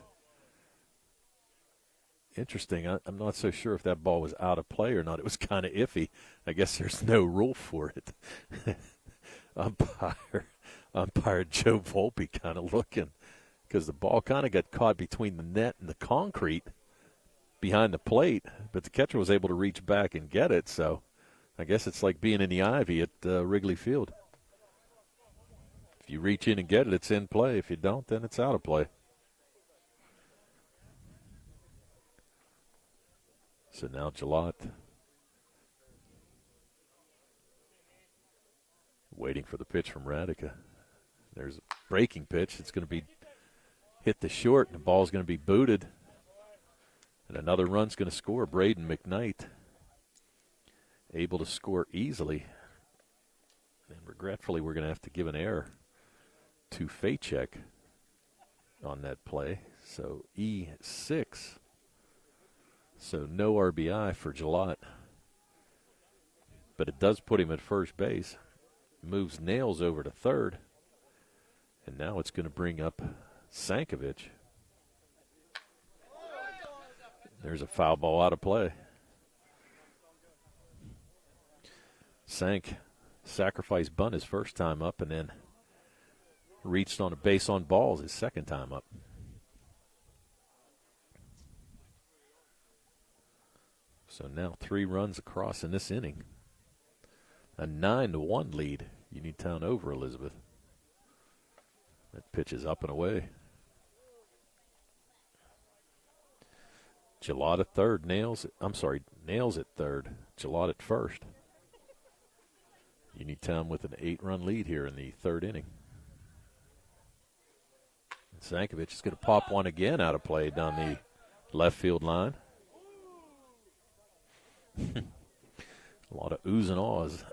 interesting. I'm not so sure if that ball was out of play or not. It was kind of iffy. I guess there's no rule for it. Umpire Joe Volpe kind of looking because the ball kind of got caught between the net and the concrete behind the plate, but the catcher was able to reach back and get it. So I guess it's like being in the ivy at Wrigley Field. If you reach in and get it, it's in play. If you don't, then it's out of play. So now Gillott waiting for the pitch from Radica. There's a breaking pitch. It's going to be hit the short, and the ball's going to be booted. And another run's going to score. Braden McKnight able to score easily. And regretfully, we're going to have to give an error to Facek on that play. So E6. So no RBI for Gillott. But it does put him at first base. Moves Nails over to third. And now it's going to bring up Sankovic. There's a foul ball out of play. Sank sacrifice bunt his first time up and then reached on a base on balls his second time up. So now 3 runs across in this inning. A 9-1 lead, Uniontown over Elizabeth. That pitch is up and away. Gillott at third, Nails at third, Gillott at first. Uniontown with an 8-run lead here in the third inning. Sankovic is going to pop one again out of play down the left field line. A lot of oohs and ahs.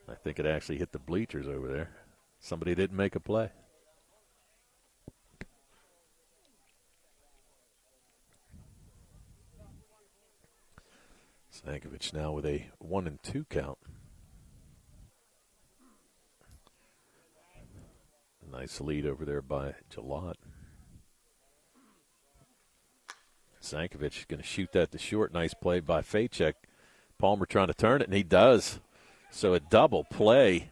I think it actually hit the bleachers over there. Somebody didn't make a play. Sankovic now with a 1-2 count. Nice lead over there by Gillott. Sankovic is going to shoot that to short. Nice play by Facek. Palmer trying to turn it, and he does. So a double play.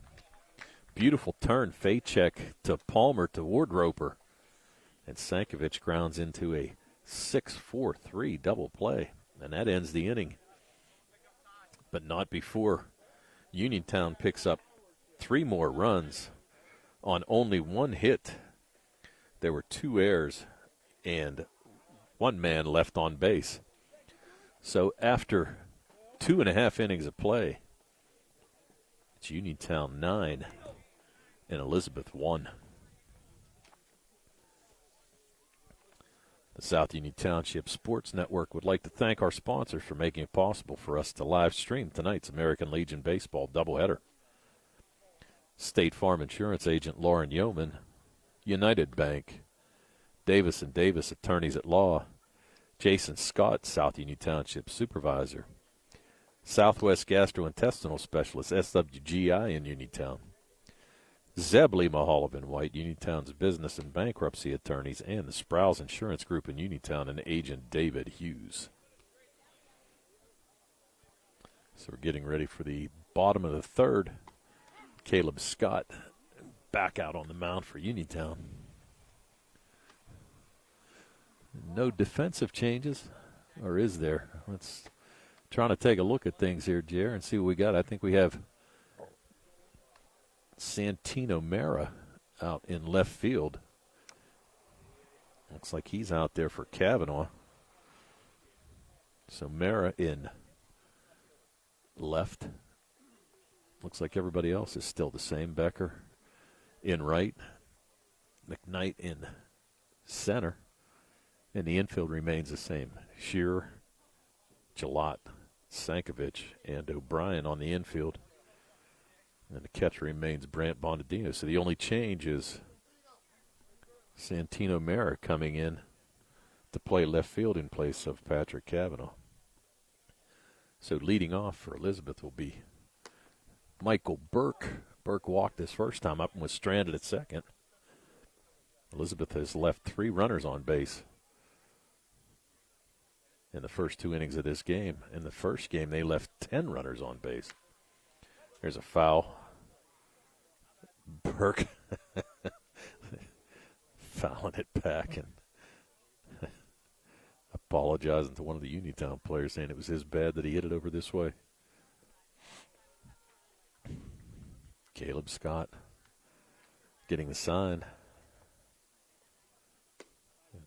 Beautiful turn, Facek to Palmer to Wardroper. And Sankovic grounds into a 6-4-3 double play. And that ends the inning. But not before Uniontown picks up 3 more runs on only 1 hit. There were 2 errors and 1 man left on base. So after 2.5 innings of play, it's Uniontown 9 and Elizabeth 1. The South Union Township Sports Network would like to thank our sponsors for making it possible for us to live stream tonight's American Legion Baseball doubleheader. State Farm Insurance Agent Lauren Yeoman, United Bank, Davis & Davis Attorneys at Law, Jason Scott, South Union Township Supervisor, Southwest Gastrointestinal Specialist, SWGI in Uniontown, Zeb Lee Mahalav and White, Uniontown's business and bankruptcy attorneys, and the Sprouse Insurance Group in Uniontown and agent David Hughes. So we're getting ready for the bottom of the third. Caleb Scott back out on the mound for Uniontown. No defensive changes, or is there? Let's trying to take a look at things here, Jer, and see what we got. I think we have Santino Mara out in left field. Looks like he's out there for Kavanaugh. So Mara in left. Looks like everybody else is still the same. Becker in right. McKnight in center. And the infield remains the same. Shearer, Gillott, Sankovic, and O'Brien on the infield. And the catcher remains Brant Bondadino. So the only change is Santino Mara coming in to play left field in place of Patrick Kavanaugh. So leading off for Elizabeth will be Michael Burke. Burke walked his first time up and was stranded at second. Elizabeth has left 3 runners on base. in the first 2 innings of this game. In the first game, they left 10 runners on base. There's a foul. Burke fouling it back and apologizing to one of the Uniontown players, saying it was his bad that he hit it over this way. Caleb Scott getting the sign.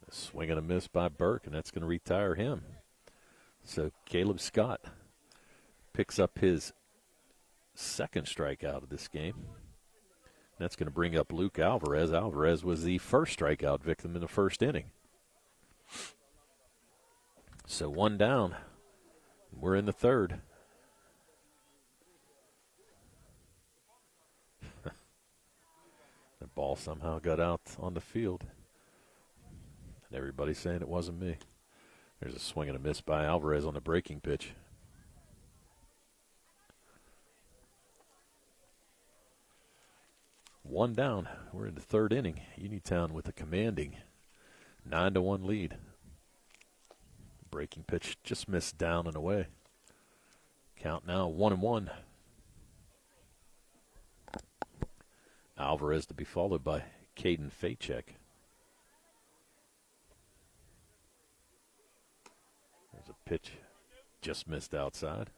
A swing and a miss by Burke, and that's going to retire him. So Caleb Scott picks up his second strikeout of this game. That's going to bring up Luke Alvarez. Alvarez was the first strikeout victim in the first inning. So 1 down. We're in the third. The ball somehow got out on the field. And everybody's saying it wasn't me. There's a swing and a miss by Alvarez on the breaking pitch. One down. We're in the third inning. Uniontown with a commanding 9-1 lead. Breaking pitch just missed down and away. Count now 1-1. Alvarez to be followed by Caden Facek. There's a pitch just missed outside.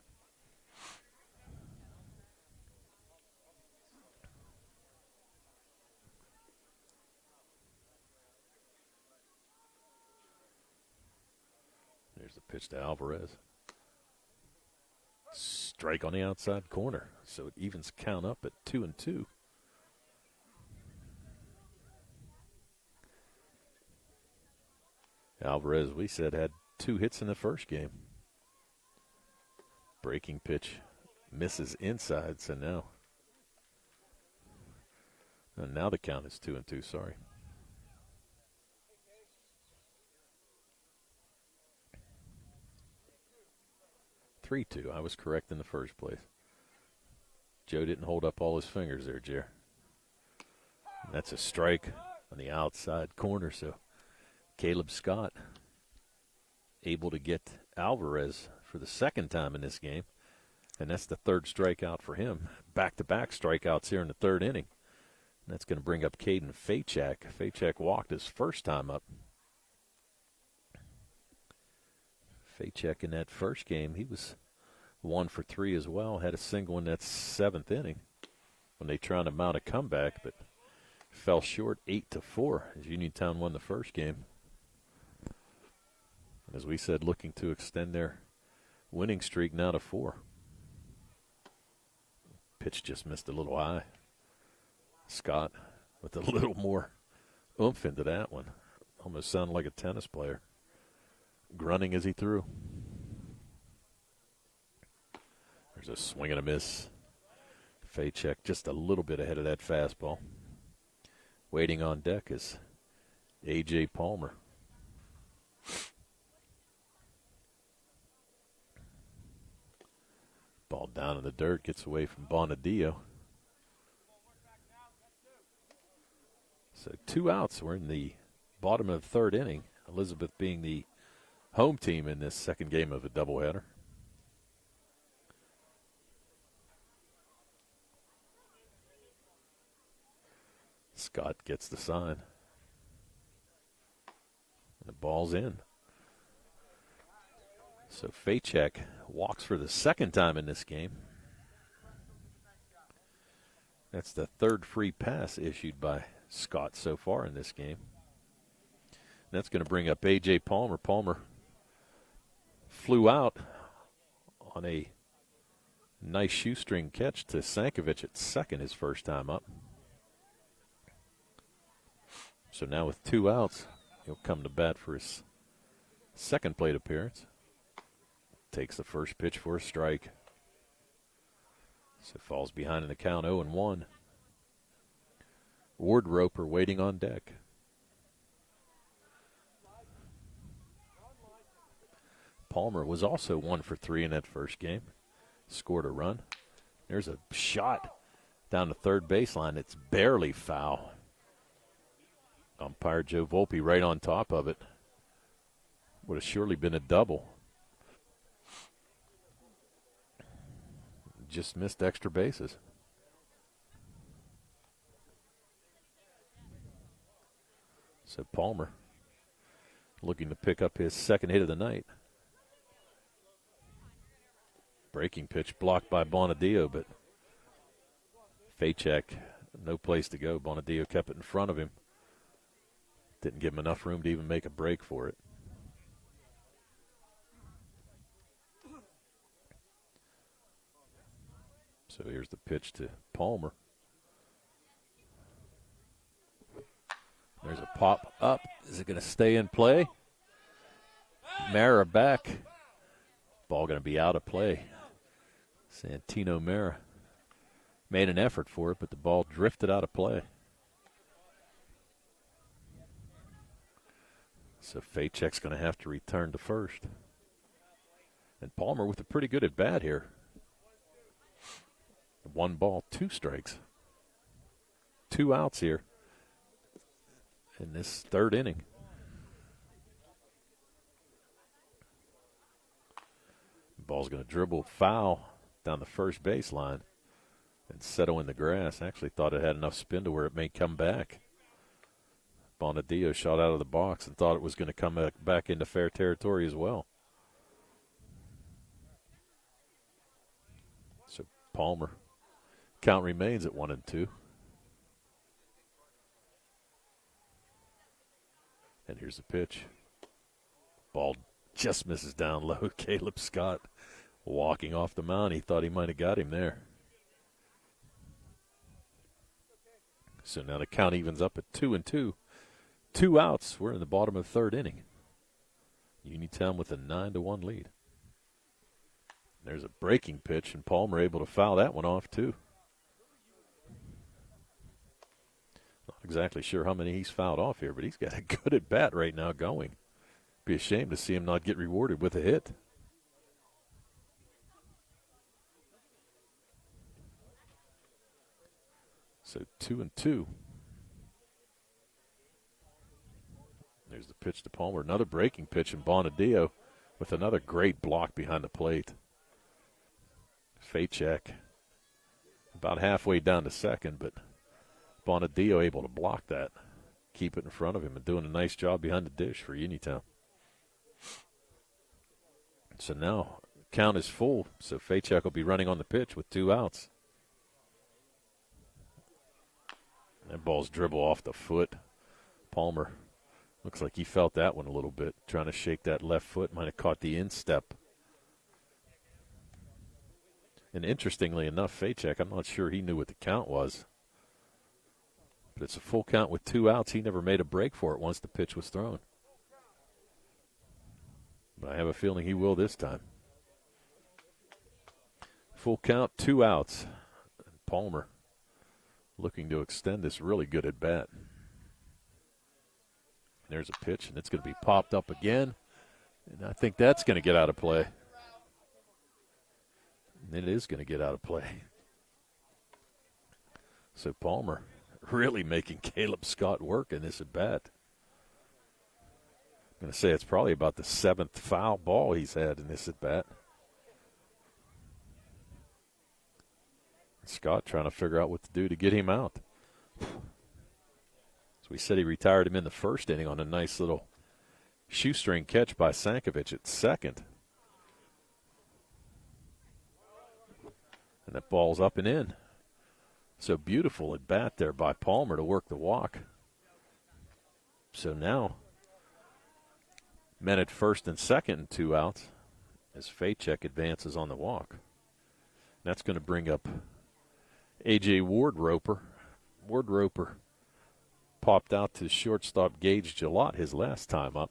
There's the pitch to Alvarez. Strike on the outside corner, so it evens count up at 2-2. Alvarez, we said, had 2 hits in the first game. Breaking pitch misses inside, so now the count is 2-2, sorry. (3-2). I was correct in the first place. Joe didn't hold up all his fingers there, Jer. And that's a strike on the outside corner, so Caleb Scott able to get Alvarez for the second time in this game, and that's the third strikeout for him. Back-to-back strikeouts here in the third inning. And that's going to bring up Caden Facek. Facek walked his first time up. Facek in that first game, he was 1 for 3 as well. Had a single in that 7th inning when they tried to mount a comeback, but fell short 8-4 as Uniontown won the first game. And as we said, looking to extend their winning streak now to 4. Pitch just missed a little high. Scott with a little more oomph into that one. Almost sounded like a tennis player, grunting as he threw. There's a swing and a miss. Facek just a little bit ahead of that fastball. Waiting on deck is A.J. Palmer. Ball down in the dirt, gets away from Bonadillo. So 2 outs. We're in the bottom of the third inning. Elizabeth being the home team in this second game of a doubleheader. Scott gets the sign. And the ball's in. So Facek walks for the second time in this game. That's the third free pass issued by Scott so far in this game. That's going to bring up A.J. Palmer. Palmer flew out on a nice shoestring catch to Sankovic at second his first time up. So now with 2 outs, he'll come to bat for his second plate appearance. Takes the first pitch for a strike. So falls behind in the count 0-1. Ward Roper waiting on deck. Palmer was also 1 for 3 in that first game. Scored a run. There's a shot down the third baseline. It's barely foul. Umpire Joe Volpe right on top of it. Would have surely been a double. just missed extra bases. So Palmer looking to pick up his second hit of the night. Breaking pitch blocked by Bonadillo, but Facek, no place to go. Bonadillo kept it in front of him. Didn't give him enough room to even make a break for it. So here's the pitch to Palmer. There's a pop up. Is it going to stay in play? Mara back. Ball going to be out of play. Santino Mara made an effort for it, but the ball drifted out of play. So Facek's going to have to return to first. And Palmer with a pretty good at bat here. 1 ball, 2 strikes. 2 outs here in this third inning. Ball's going to dribble foul down the first baseline and settle in the grass. Actually thought it had enough spin to where it may come back. Bonadillo shot out of the box and thought it was going to come back into fair territory as well. So Palmer, count remains at 1-2. And here's the pitch. Ball just misses down low. Caleb Scott walking off the mound. He thought he might have got him there. So now the count evens up at 2-2. 2 outs. We're in the bottom of the third inning. Uniontown with a 9-1 lead. There's a breaking pitch, and Palmer able to foul that one off too. Not exactly sure how many he's fouled off here, but he's got a good at bat right now going. Be a shame to see him not get rewarded with a hit. So 2-2. There's the pitch to Palmer. Another breaking pitch, and Bonadillo with another great block behind the plate. Facek about halfway down to second, but Bonadillo able to block that, keep it in front of him, and doing a nice job behind the dish for Uniontown. So now count is full, so Facek will be running on the pitch with 2 outs. That ball's dribble off the foot. Palmer looks like he felt that one a little bit, trying to shake that left foot. Might have caught the instep. And interestingly enough, Facek, I'm not sure he knew what the count was. But it's a full count with 2 outs. He never made a break for it once the pitch was thrown. But I have a feeling he will this time. Full count, 2 outs. Palmer looking to extend this really good at bat. There's a pitch, and it's going to be popped up again. And I think that's going to get out of play. And it is going to get out of play. So Palmer really making Caleb Scott work in this at bat. I'm going to say it's probably about the 7th foul ball he's had in this at bat. Scott trying to figure out what to do to get him out. So we said he retired him in the first inning on a nice little shoestring catch by Sankovic at second. And that ball's up and in. So beautiful at bat there by Palmer to work the walk. So now men at first and second and 2 outs as Facek advances on the walk. That's going to bring up A.J. Wardroper. Wardroper popped out to shortstop Gage Gillott his last time up.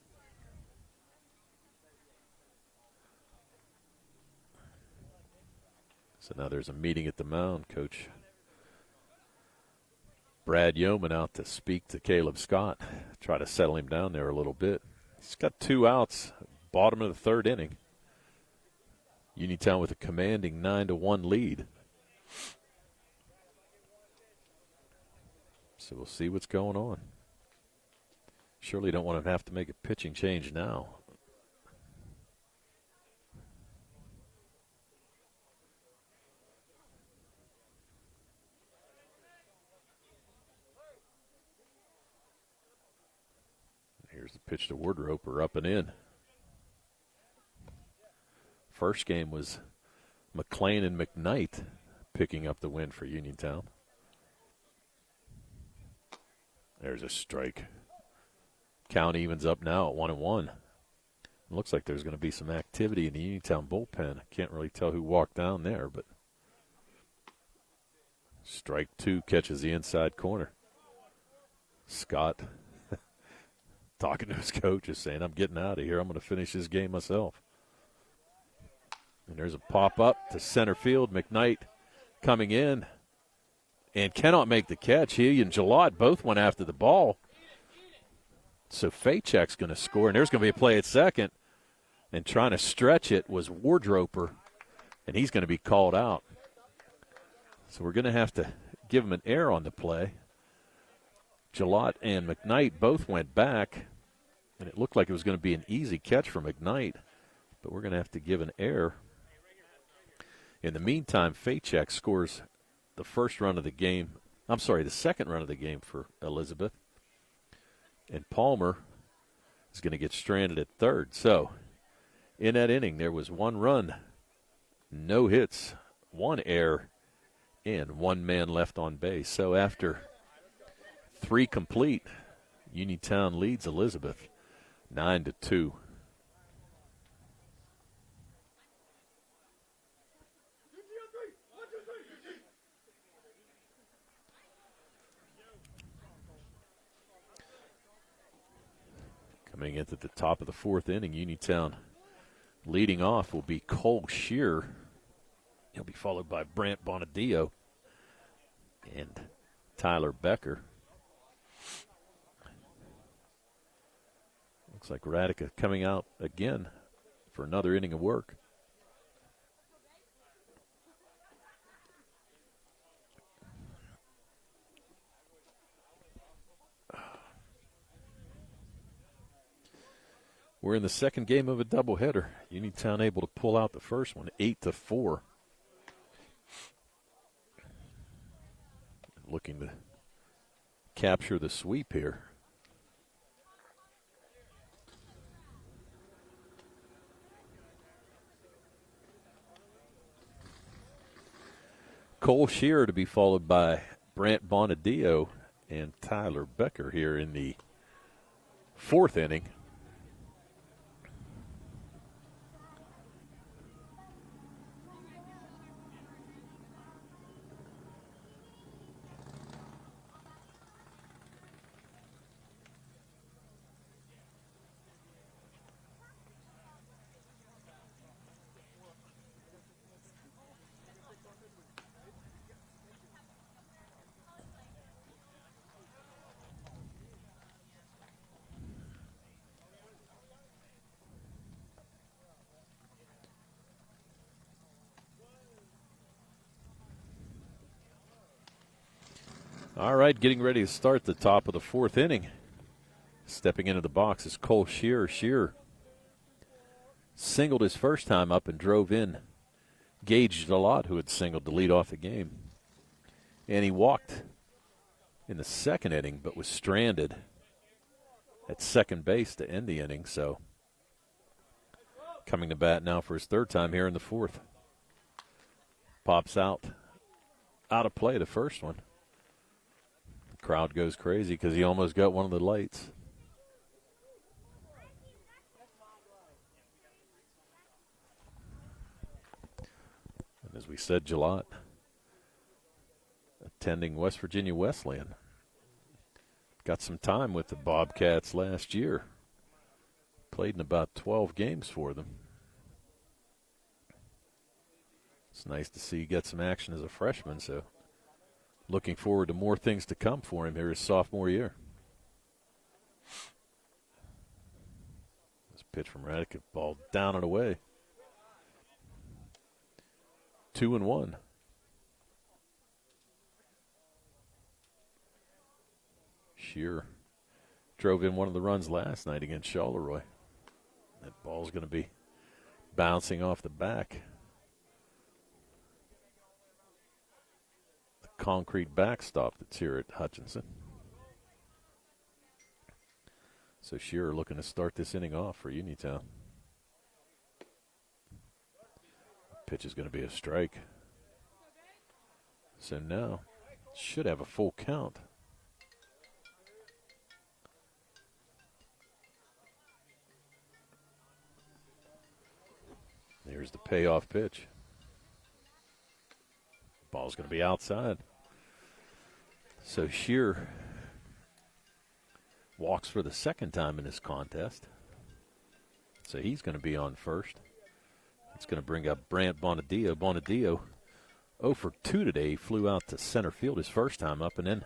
So now there's a meeting at the mound. Coach Brad Yeoman out to speak to Caleb Scott, try to settle him down there a little bit. He's got 2 outs, bottom of the third inning. Uniontown with a commanding 9-1 lead. So we'll see what's going on. Surely don't want to have to make a pitching change now. Pitch to Wardroper, up and in. First game was McLean and McKnight picking up the win for Uniontown. There's a strike. Count evens up now at 1-1. Looks like there's going to be some activity in the Uniontown bullpen. I can't really tell who walked down there, but strike two, catches the inside corner. Scott talking to his coach is saying, I'm getting out of here. I'm going to finish this game myself. And there's a pop-up to center field. McKnight coming in and cannot make the catch. He and Gillot both went after the ball. So Faychek's going to score, and there's going to be a play at second. And trying to stretch it was Wardroper, and he's going to be called out. So we're going to have to give him an error on the play. Gillot and McKnight both went back, and it looked like it was going to be an easy catch for McKnight, but we're going to have to give an error. In the meantime, Faychek scores the second run of the game for Elizabeth. And Palmer is going to get stranded at third. So in that inning, there was one run, no hits, one error, and one man left on base. So after three complete, Uniontown leads Elizabeth 9-2. Coming into the top of the fourth inning, Uniontown leading off will be Cole Shear. He'll be followed by Brant Bonadillo and Tyler Becker. Looks like Radica coming out again for another inning of work. We're in the second game of a doubleheader. Uniontown able to pull out the first one, 8-4. Looking to capture the sweep here. Cole Shearer to be followed by Brant Bonadillo and Tyler Becker here in the fourth inning. All right, getting ready to start the top of the fourth inning. Stepping into the box is Cole Shearer. Shearer singled his first time up and drove in Gage Gillot, who had singled to lead off the game. And he walked in the second inning, but was stranded at second base to end the inning. So coming to bat now for his third time here in the fourth. Pops out of play the first one. Crowd goes crazy because he almost got one of the lights. And as we said, Gillot attending West Virginia Wesleyan. Got some time with the Bobcats last year. Played in about 12 games for them. It's nice to see he get some action as a freshman, so looking forward to more things to come for him here his sophomore year. This pitch from Radica, ball down and away. 2-1. Shearer drove in one of the runs last night against Charleroi. That ball's going to be bouncing off the back. Concrete backstop that's here at Hutchinson. So Shearer looking to start this inning off for Uniontown. Pitch is going to be a strike. So now should have a full count. Here's the payoff pitch. Ball's going to be outside. So Shearer walks for the second time in this contest. So he's going to be on first. It's going to bring up Brant Bonadillo. Bonadillo 0 for 2 today. He flew out to center field his first time up and then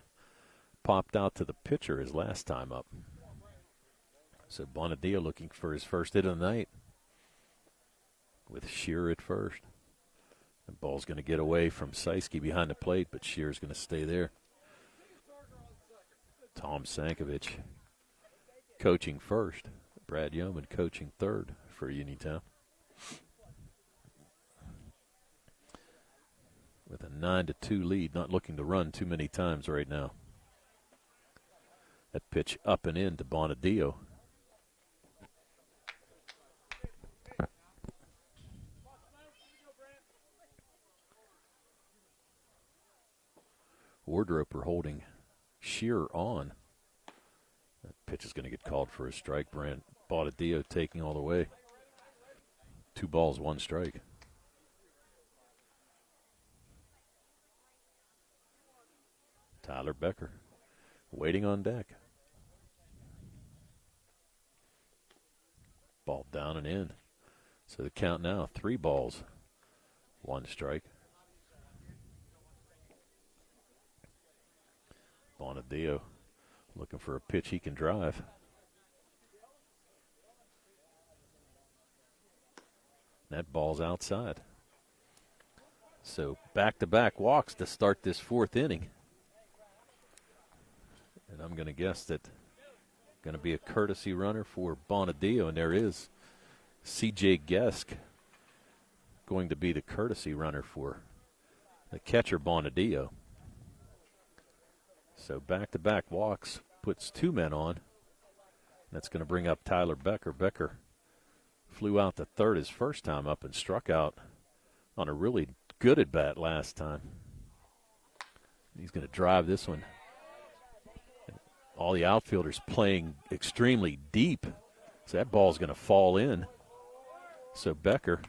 popped out to the pitcher his last time up. So Bonadillo looking for his first hit of the night with Shearer at first. The ball's going to get away from Seiske behind the plate, but Shearer's going to stay there. Tom Sankovic coaching first. Brad Yeoman coaching third for Uniontown. With a 9-2 lead, not looking to run too many times right now. That pitch up and in to Bonadillo. Wardroper holding Shearer on. That pitch is going to get called for a strike. Brant Bonadillo taking all the way. 2 balls, 1 strike. Tyler Becker waiting on deck. Ball down and in. So the count now, 3 balls, 1 strike. Bonadillo looking for a pitch he can drive. That ball's outside. So back-to-back walks to start this 4th inning. And I'm going to guess that going to be a courtesy runner for Bonadillo, and there is C.J. Gesk going to be the courtesy runner for the catcher Bonadillo. So back-to-back walks puts 2 men on. That's going to bring up Tyler Becker. Becker flew out to third his first time up and struck out on a really good at-bat last time. He's going to drive this one. All the outfielders playing extremely deep, so that ball's going to fall in. So Becker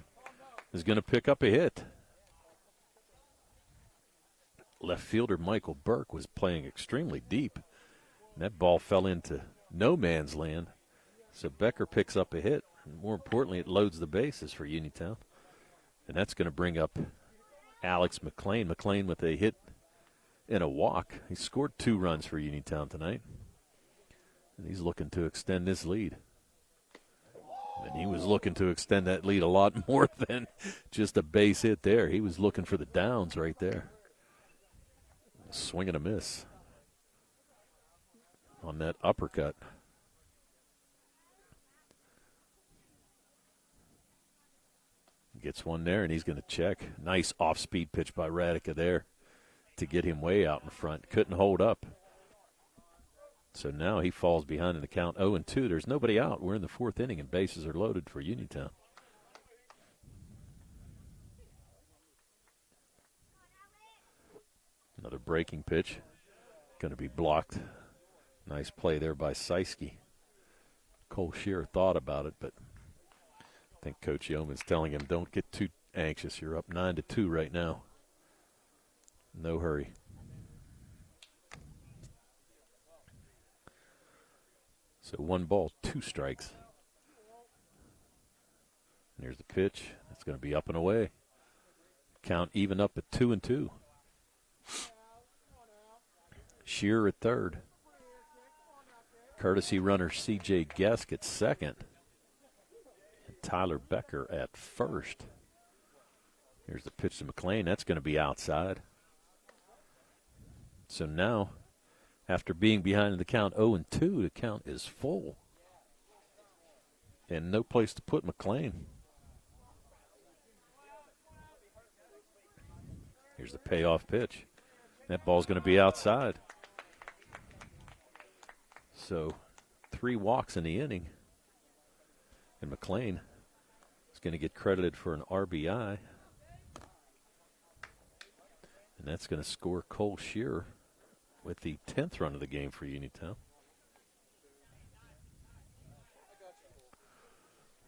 is going to pick up a hit. Left fielder Michael Burke was playing extremely deep, and that ball fell into no man's land. So Becker picks up a hit, and more importantly, it loads the bases for Uniontown. And that's going to bring up Alex McLean. McLean with a hit and a walk. He scored 2 runs for Uniontown tonight, and he's looking to extend this lead. And he was looking to extend that lead a lot more than just a base hit there. He was looking for the downs right there. Swing and a miss on that uppercut. Gets one there, and he's going to check. Nice off-speed pitch by Radica there to get him way out in front. Couldn't hold up. So now he falls behind in the count 0-2. There's nobody out. We're in the 4th inning, and bases are loaded for Uniontown. Another breaking pitch. Going to be blocked. Nice play there by Seiske. Cole Shearer thought about it, but I think Coach Yeoman's telling him, don't get too anxious. You're up 9-2 right now. No hurry. So 1 ball, 2 strikes. And here's the pitch. It's going to be up and away. Count even up at 2-2. Shearer at third. Courtesy runner C.J. Gesk at second. And Tyler Becker at first. Here's the pitch to McLean. That's going to be outside. So now, after being behind in the count 0-2, the count is full. And no place to put McLean. Here's the payoff pitch. That ball's going to be outside. So 3 walks in the inning. And McLean is going to get credited for an RBI. And that's going to score Cole Shearer with the 10th run of the game for Uniontown.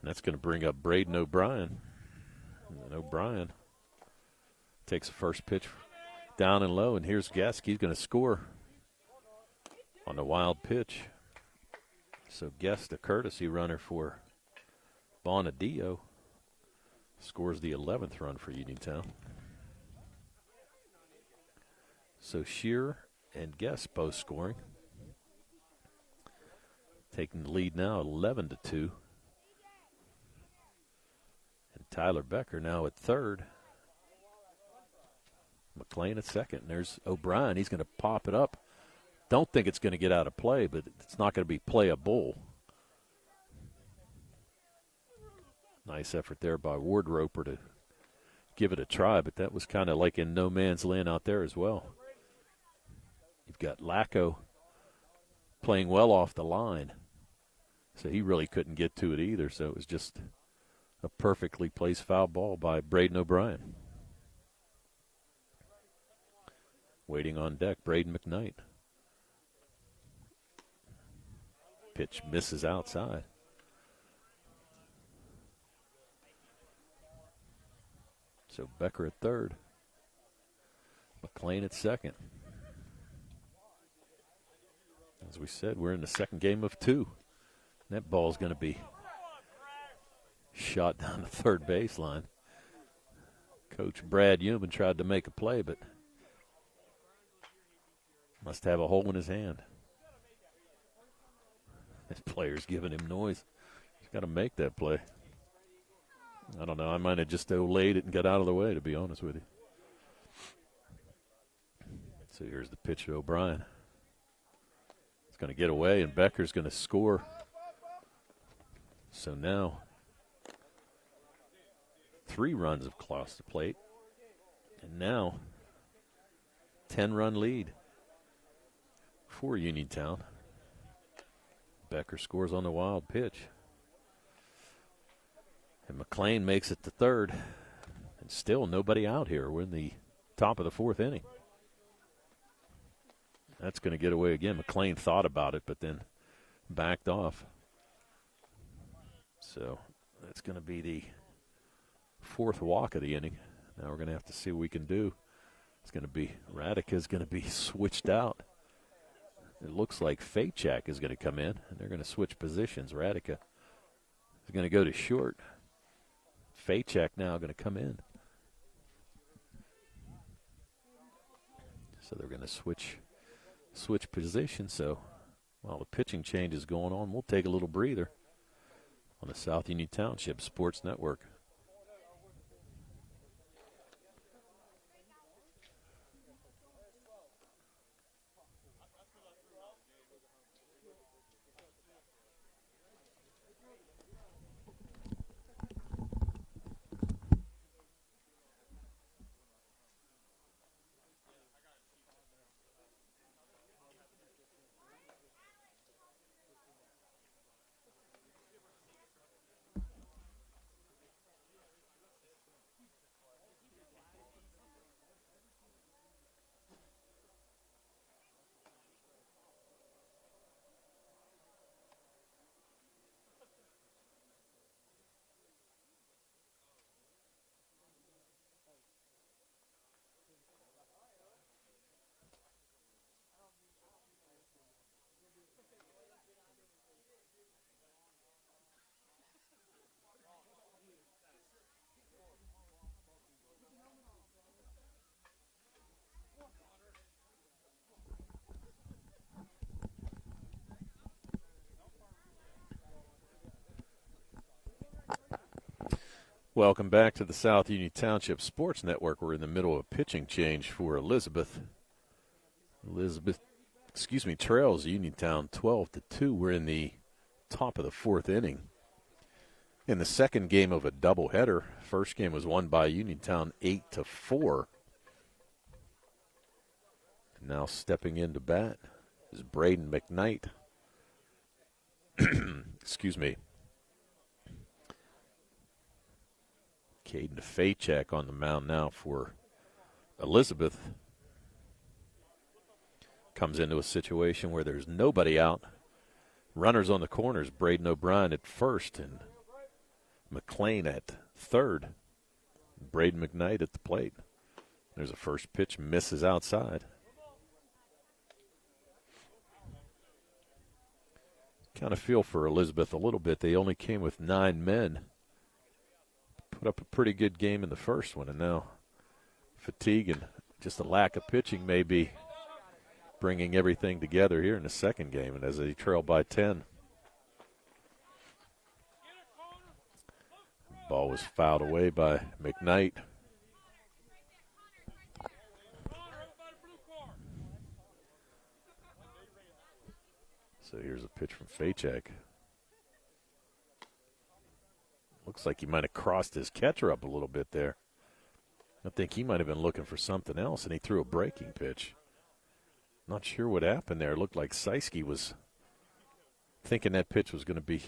And that's going to bring up Braden O'Brien. And O'Brien takes the first pitch down and low, and here's Gesk. He's going to score on the wild pitch. So Gesk, the courtesy runner for Bonadillo, scores the 11th run for Uniontown. So Shearer and Gesk both scoring. Taking the lead now 11-2. And Tyler Becker now at third. McLean at second. And there's O'Brien. He's going to pop it up. Don't think it's going to get out of play, but it's not going to be playable. Nice effort there by Wardroper to give it a try, but that was kind of like in no man's land out there as well. You've got Lacko playing well off the line, so he really couldn't get to it either, so it was just a perfectly placed foul ball by Braden O'Brien. Waiting on deck, Braden McKnight. Pitch misses outside. So Becker at third. McLean at second. As we said, we're in the second game of 2. That ball's going to be shot down the third baseline. Coach Brad Human tried to make a play, but must have a hole in his hand. This player's giving him noise. He's got to make that play. I don't know. I might have just delayed it and got out of the way, to be honest with you. So here's the pitch to O'Brien. It's going to get away, and Becker's going to score. So now 3 runs have crossed the plate. And now 10-run lead for Uniontown. Becker scores on the wild pitch. And McLean makes it to third. And still nobody out here. We're in the top of the 4th inning. That's going to get away again. McLean thought about it, but then backed off. So that's going to be the 4th walk of the inning. Now we're going to have to see what we can do. It's going to be, Radica's going to be switched out. It looks like Fachak is going to come in, and they're going to switch positions. Radica is going to go to short. Fachak now going to come in. So they're going to switch positions. So while the pitching change is going on, we'll take a little breather on the South Union Township Sports Network. Welcome back to the South Union Township Sports Network. We're in the middle of a pitching change for Elizabeth. Trails Uniontown 12-2. We're in the top of the 4th inning. In the second game of a doubleheader, first game was won by Uniontown 8-4. Now stepping into bat is Braden McKnight. Excuse me. Caden Faycheck on the mound now for Elizabeth. Comes into a situation where there's nobody out. Runners on the corners, Braden O'Brien at first and McLean at third. Braden McKnight at the plate. There's a first pitch, misses outside. Kind of feel for Elizabeth a little bit. They only came with 9 men. Put up a pretty good game in the first one, and now fatigue and just a lack of pitching may be bringing everything together here in the second game, and as they trail by 10. Ball was fouled away by McKnight. So here's a pitch from Faycheck. Looks like he might have crossed his catcher up a little bit there. I think he might have been looking for something else, and he threw a breaking pitch. Not sure what happened there. It looked like Seiske was thinking that pitch was going to be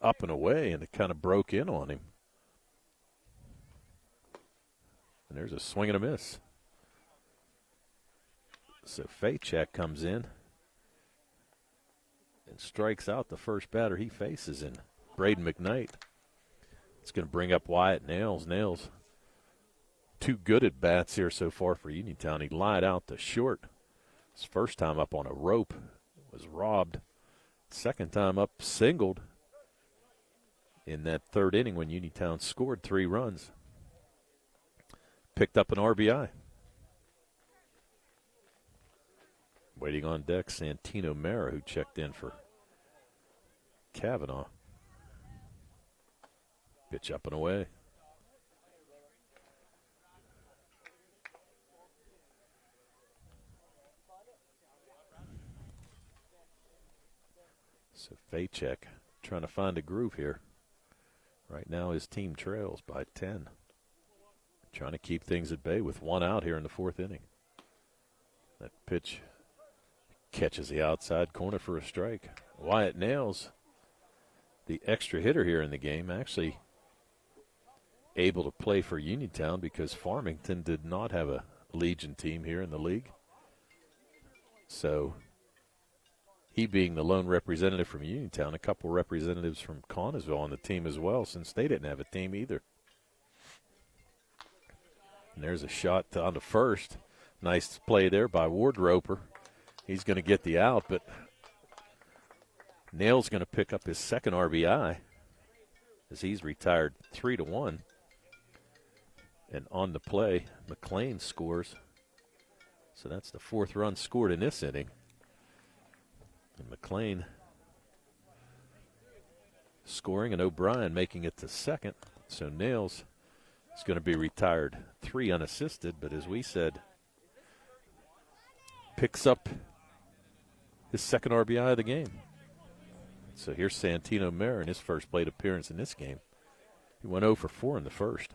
up and away, and it kind of broke in on him. And there's a swing and a miss. So Faycheck comes in and strikes out the first batter he faces in Braden McKnight. It's going to bring up Wyatt Nails. Nails, 2 good at bats here so far for Uniontown. He lied out to short. His first time up on a rope was robbed. Second time up, singled in that third inning when Uniontown scored 3 runs. Picked up an RBI. Waiting on deck, Santino Mera, who checked in for Kavanaugh. Pitch up and away. So Faycheck trying to find a groove here. Right now his team trails by 10. Trying to keep things at bay with 1 out here in the 4th inning. That pitch catches the outside corner for a strike. Wyatt Nails, the extra hitter here in the game, actually able to play for Uniontown because Farmington did not have a Legion team here in the league. So he being the lone representative from Uniontown, a couple representatives from Connellsville on the team as well, since they didn't have a team either. And there's a shot on the first. Nice play there by Wardroper. He's going to get the out, but Nail's going to pick up his second RBI as he's retired 3-1. And on the play, McLean scores. So that's the 4th run scored in this inning. And McLean scoring and O'Brien making it to second. So Nails is going to be retired 3 unassisted, but as we said, picks up his second RBI of the game. So here's Santino Mera in his first plate appearance in this game. He went 0 for 4 in the first.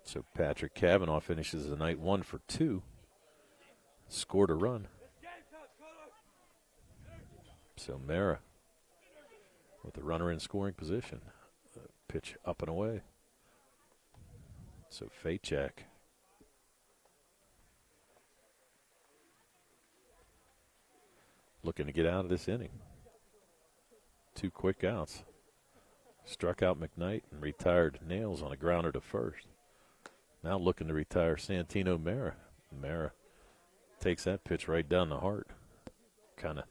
So Patrick Kavanaugh finishes the night 1 for 2. Scored a run. So Mera with the runner in scoring position. Pitch up and away. So Faycheck. Looking to get out of this inning. 2 quick outs. Struck out McKnight and retired Nails on a grounder to first. Now looking to retire Santino Mera. Mera takes that pitch right down the heart. Kind of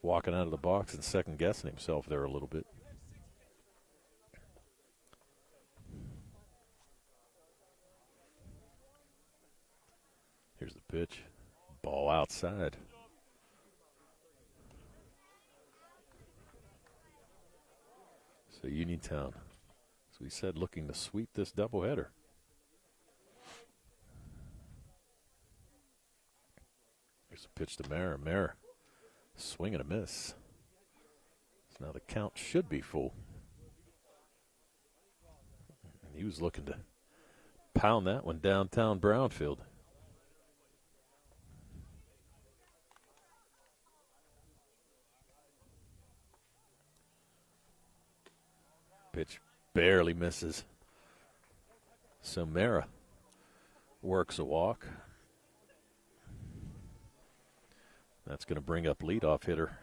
walking out of the box and second-guessing himself there a little bit. Here's the pitch. Ball outside. So Uniontown, as we said, looking to sweep this doubleheader. Here's a pitch to Mara. Mara, swing and a miss. So now the count should be full. And he was looking to pound that one downtown Brownfield. Pitch barely misses. So Mara works a walk. That's going to bring up leadoff hitter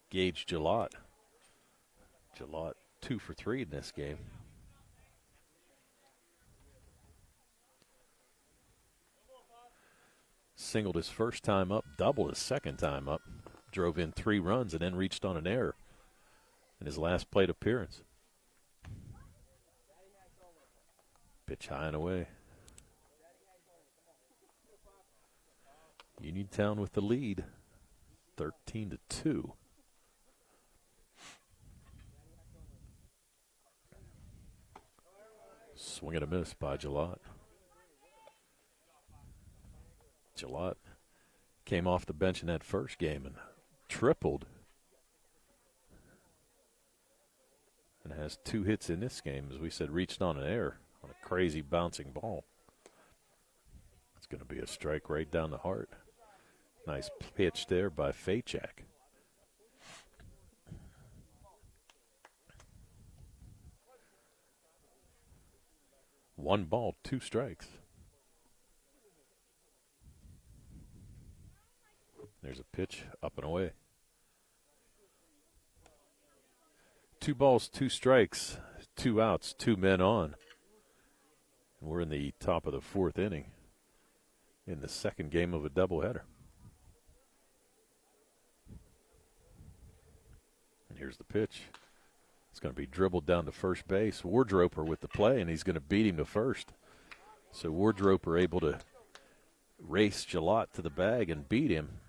Gage Gillott. Gillott 2 for 3 in this game. Singled his first time up, doubled his second time up, drove in 3 runs, and then reached on an error in his last plate appearance. Pitch high and away. Uniontown with the lead, 13-2. Swing and a miss by Gillott. Gillott came off the bench in that first game and tripled. And has 2 hits in this game, as we said, reached on an error on a crazy bouncing ball. It's going to be a strike right down the heart. Nice pitch there by Fachak. One ball, 2 strikes. There's a pitch up and away. 2 balls, 2 strikes, 2 outs, 2 men on. And we're in the top of the 4th inning in the second game of a doubleheader. And here's the pitch. It's going to be dribbled down to first base. Wardroper with the play, and he's going to beat him to first. So Wardroper able to race Gillott to the bag and beat him.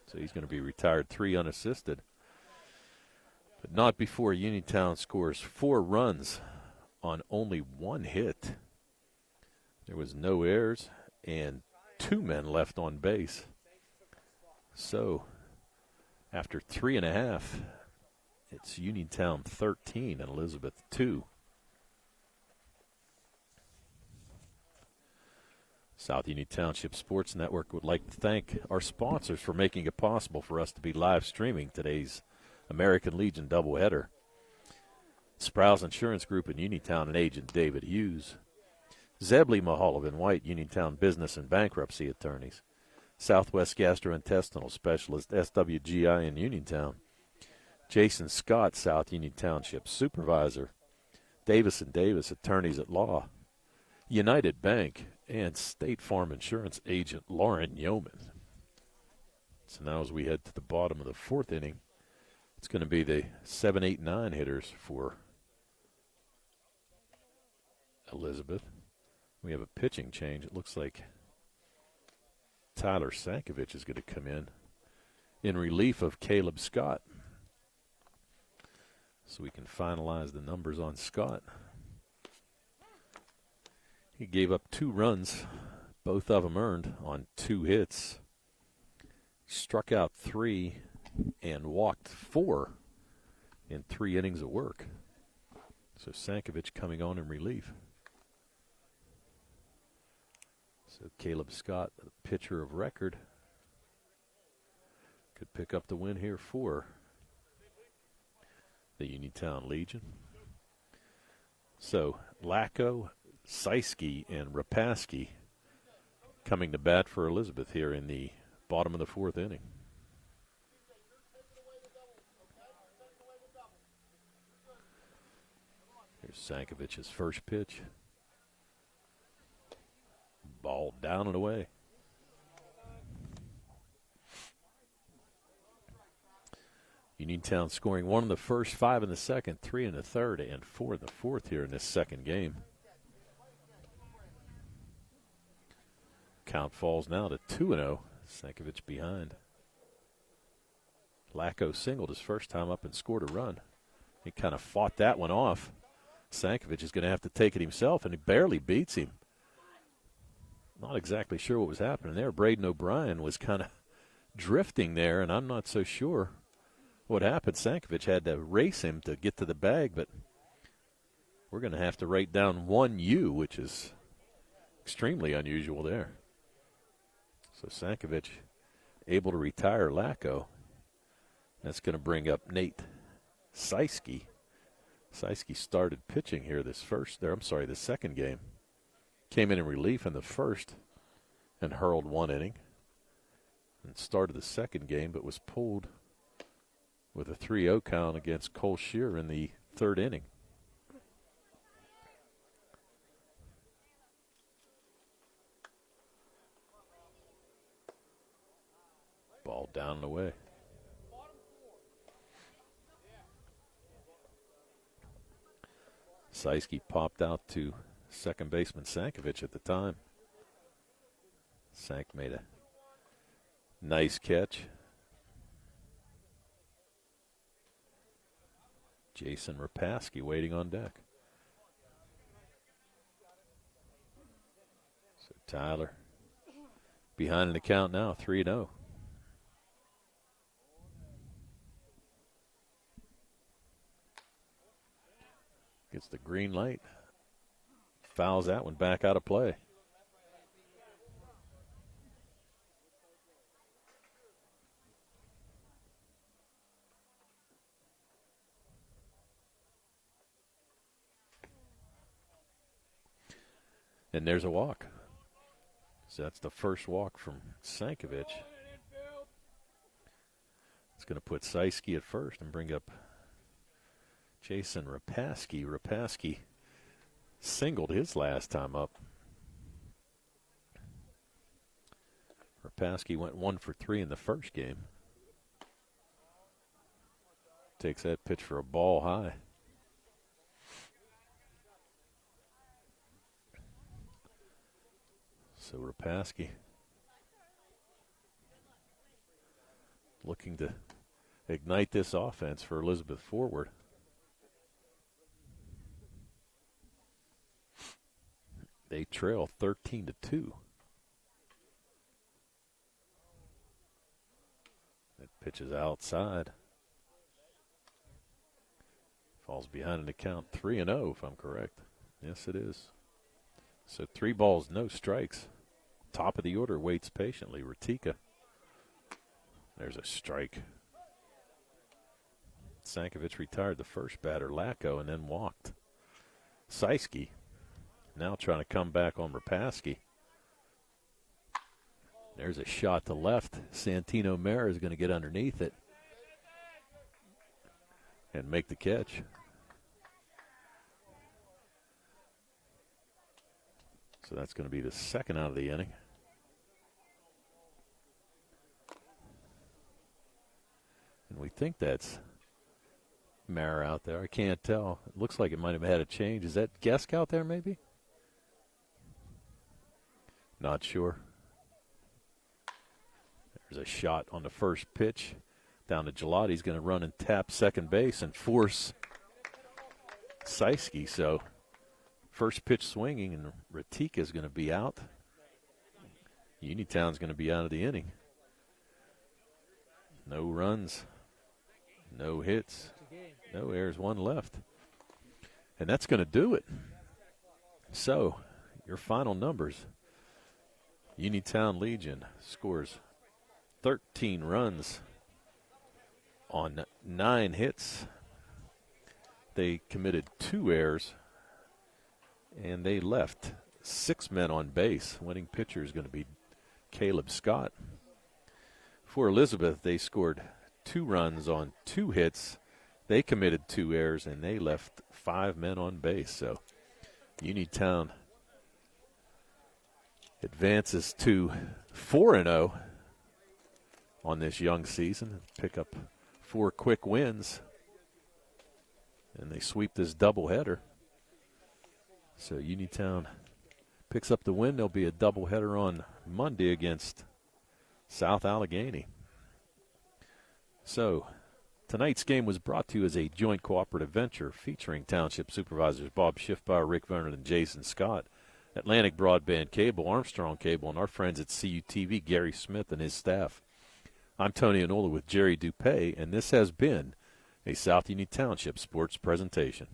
So he's going to be retired 3 unassisted. But not before Uniontown scores 4 runs on only 1 hit. There was no errors and 2 men left on base. So after 3.5, it's Uniontown 13 and Elizabeth 2. South Union Township Sports Network would like to thank our sponsors for making it possible for us to be live streaming today's American Legion doubleheader. Sprouse Insurance Group in Uniontown and agent David Hughes. Zebley Mahalovan White, Uniontown Business and Bankruptcy Attorneys. Southwest Gastrointestinal Specialist, SWGI in Uniontown. Jason Scott, South Union Township Supervisor. Davis & Davis, Attorneys at Law. United Bank and State Farm Insurance Agent Lauren Yeoman. So now as we head to the bottom of the 4th inning, it's going to be the 7, 8, 9 hitters for Elizabeth. We have a pitching change. It looks like Tyler Sankovich is going to come in relief of Caleb Scott. So we can finalize the numbers on Scott. He gave up 2 runs, both of them earned on 2 hits. Struck out 3 and walked 4 in 3 innings of work. So Sankovich coming on in relief. So Caleb Scott, the pitcher of record, could pick up the win here for the Uniontown Legion. So Lacko, Seiske, and Rapaski coming to bat for Elizabeth here in the bottom of the 4th inning. Here's Sankovich's first pitch. Ball down and away. Uniontown scoring 1 in the first, 5 in the second, 3 in the third, and 4 in the 4th here in this second game. Count falls now to 2-0. Sankovich behind. Lacko singled his first time up and scored a run. He kind of fought that one off. Sankovich is going to have to take it himself, and he barely beats him. Not exactly sure what was happening there. Braden O'Brien was kind of drifting there, and I'm not so sure what happened. Sankovich had to race him to get to the bag, but we're going to have to write down 1U, which is extremely unusual there. So Sankovich able to retire Lacko. That's going to bring up Nate Seiske. Seiske started pitching here this second game. Came in relief in the first and hurled one inning. And started the second game, but was pulled with a 3-0 count against Cole Shear in the third inning. Ball down and away. Seiske popped out to second baseman Sankovic at the time. Sank made a nice catch. Jason Rapaski waiting on deck. So Tyler behind in the count now, 3-0. Gets the green light. Fouls that one back out of play. And there's a walk. So that's the first walk from Sankovic. It's going to put Seiske at first and bring up Jason Rapaski. Rapaski singled his last time up. Rapaski went 1 for 3 in the first game. Takes that pitch for a ball high. So Rapaski looking to ignite this offense for Elizabeth forward. They trail 13-2. That pitch is outside. Falls behind in the count 3-0 if I'm correct. Yes, it is. So 3 balls, no strikes. Top of the order waits patiently. Ratika. There's a strike. Sankovic retired the first batter, Lacko, and then walked. Seiske now trying to come back on Rapaski. There's a shot to left. Santino Mera is going to get underneath it and make the catch. So that's going to be the second out of the inning. And we think that's Mara out there. I can't tell. It looks like it might have had a change. Is that Gesk out there maybe? Not sure. There's a shot on the first pitch. Down to Gelati's going to run and tap second base and force Seiske. So first pitch swinging, and Ratika is going to be out. Uniontown's going to be out of the inning. No runs, no hits, no errors, 1 left. And that's going to do it. So your final numbers. Uniontown Legion scores 13 runs on 9 hits. They committed 2 errors, and they left 6 men on base. Winning pitcher is going to be Caleb Scott. For Elizabeth, they scored 2 runs on 2 hits. They committed 2 errors, and they left 5 men on base. So Uniontown advances to 4-0 on this young season. Pick up 4 quick wins, and they sweep this doubleheader. So Uniontown picks up the win. There'll be a doubleheader on Monday against South Allegheny. So tonight's game was brought to you as a joint cooperative venture featuring Township Supervisors Bob Schiffbauer, Rick Vernon, and Jason Scott, Atlantic Broadband Cable, Armstrong Cable, and our friends at CUTV, Gary Smith and his staff. I'm Tony Anola with Jerry Dupay, and this has been a South Union Township Sports presentation.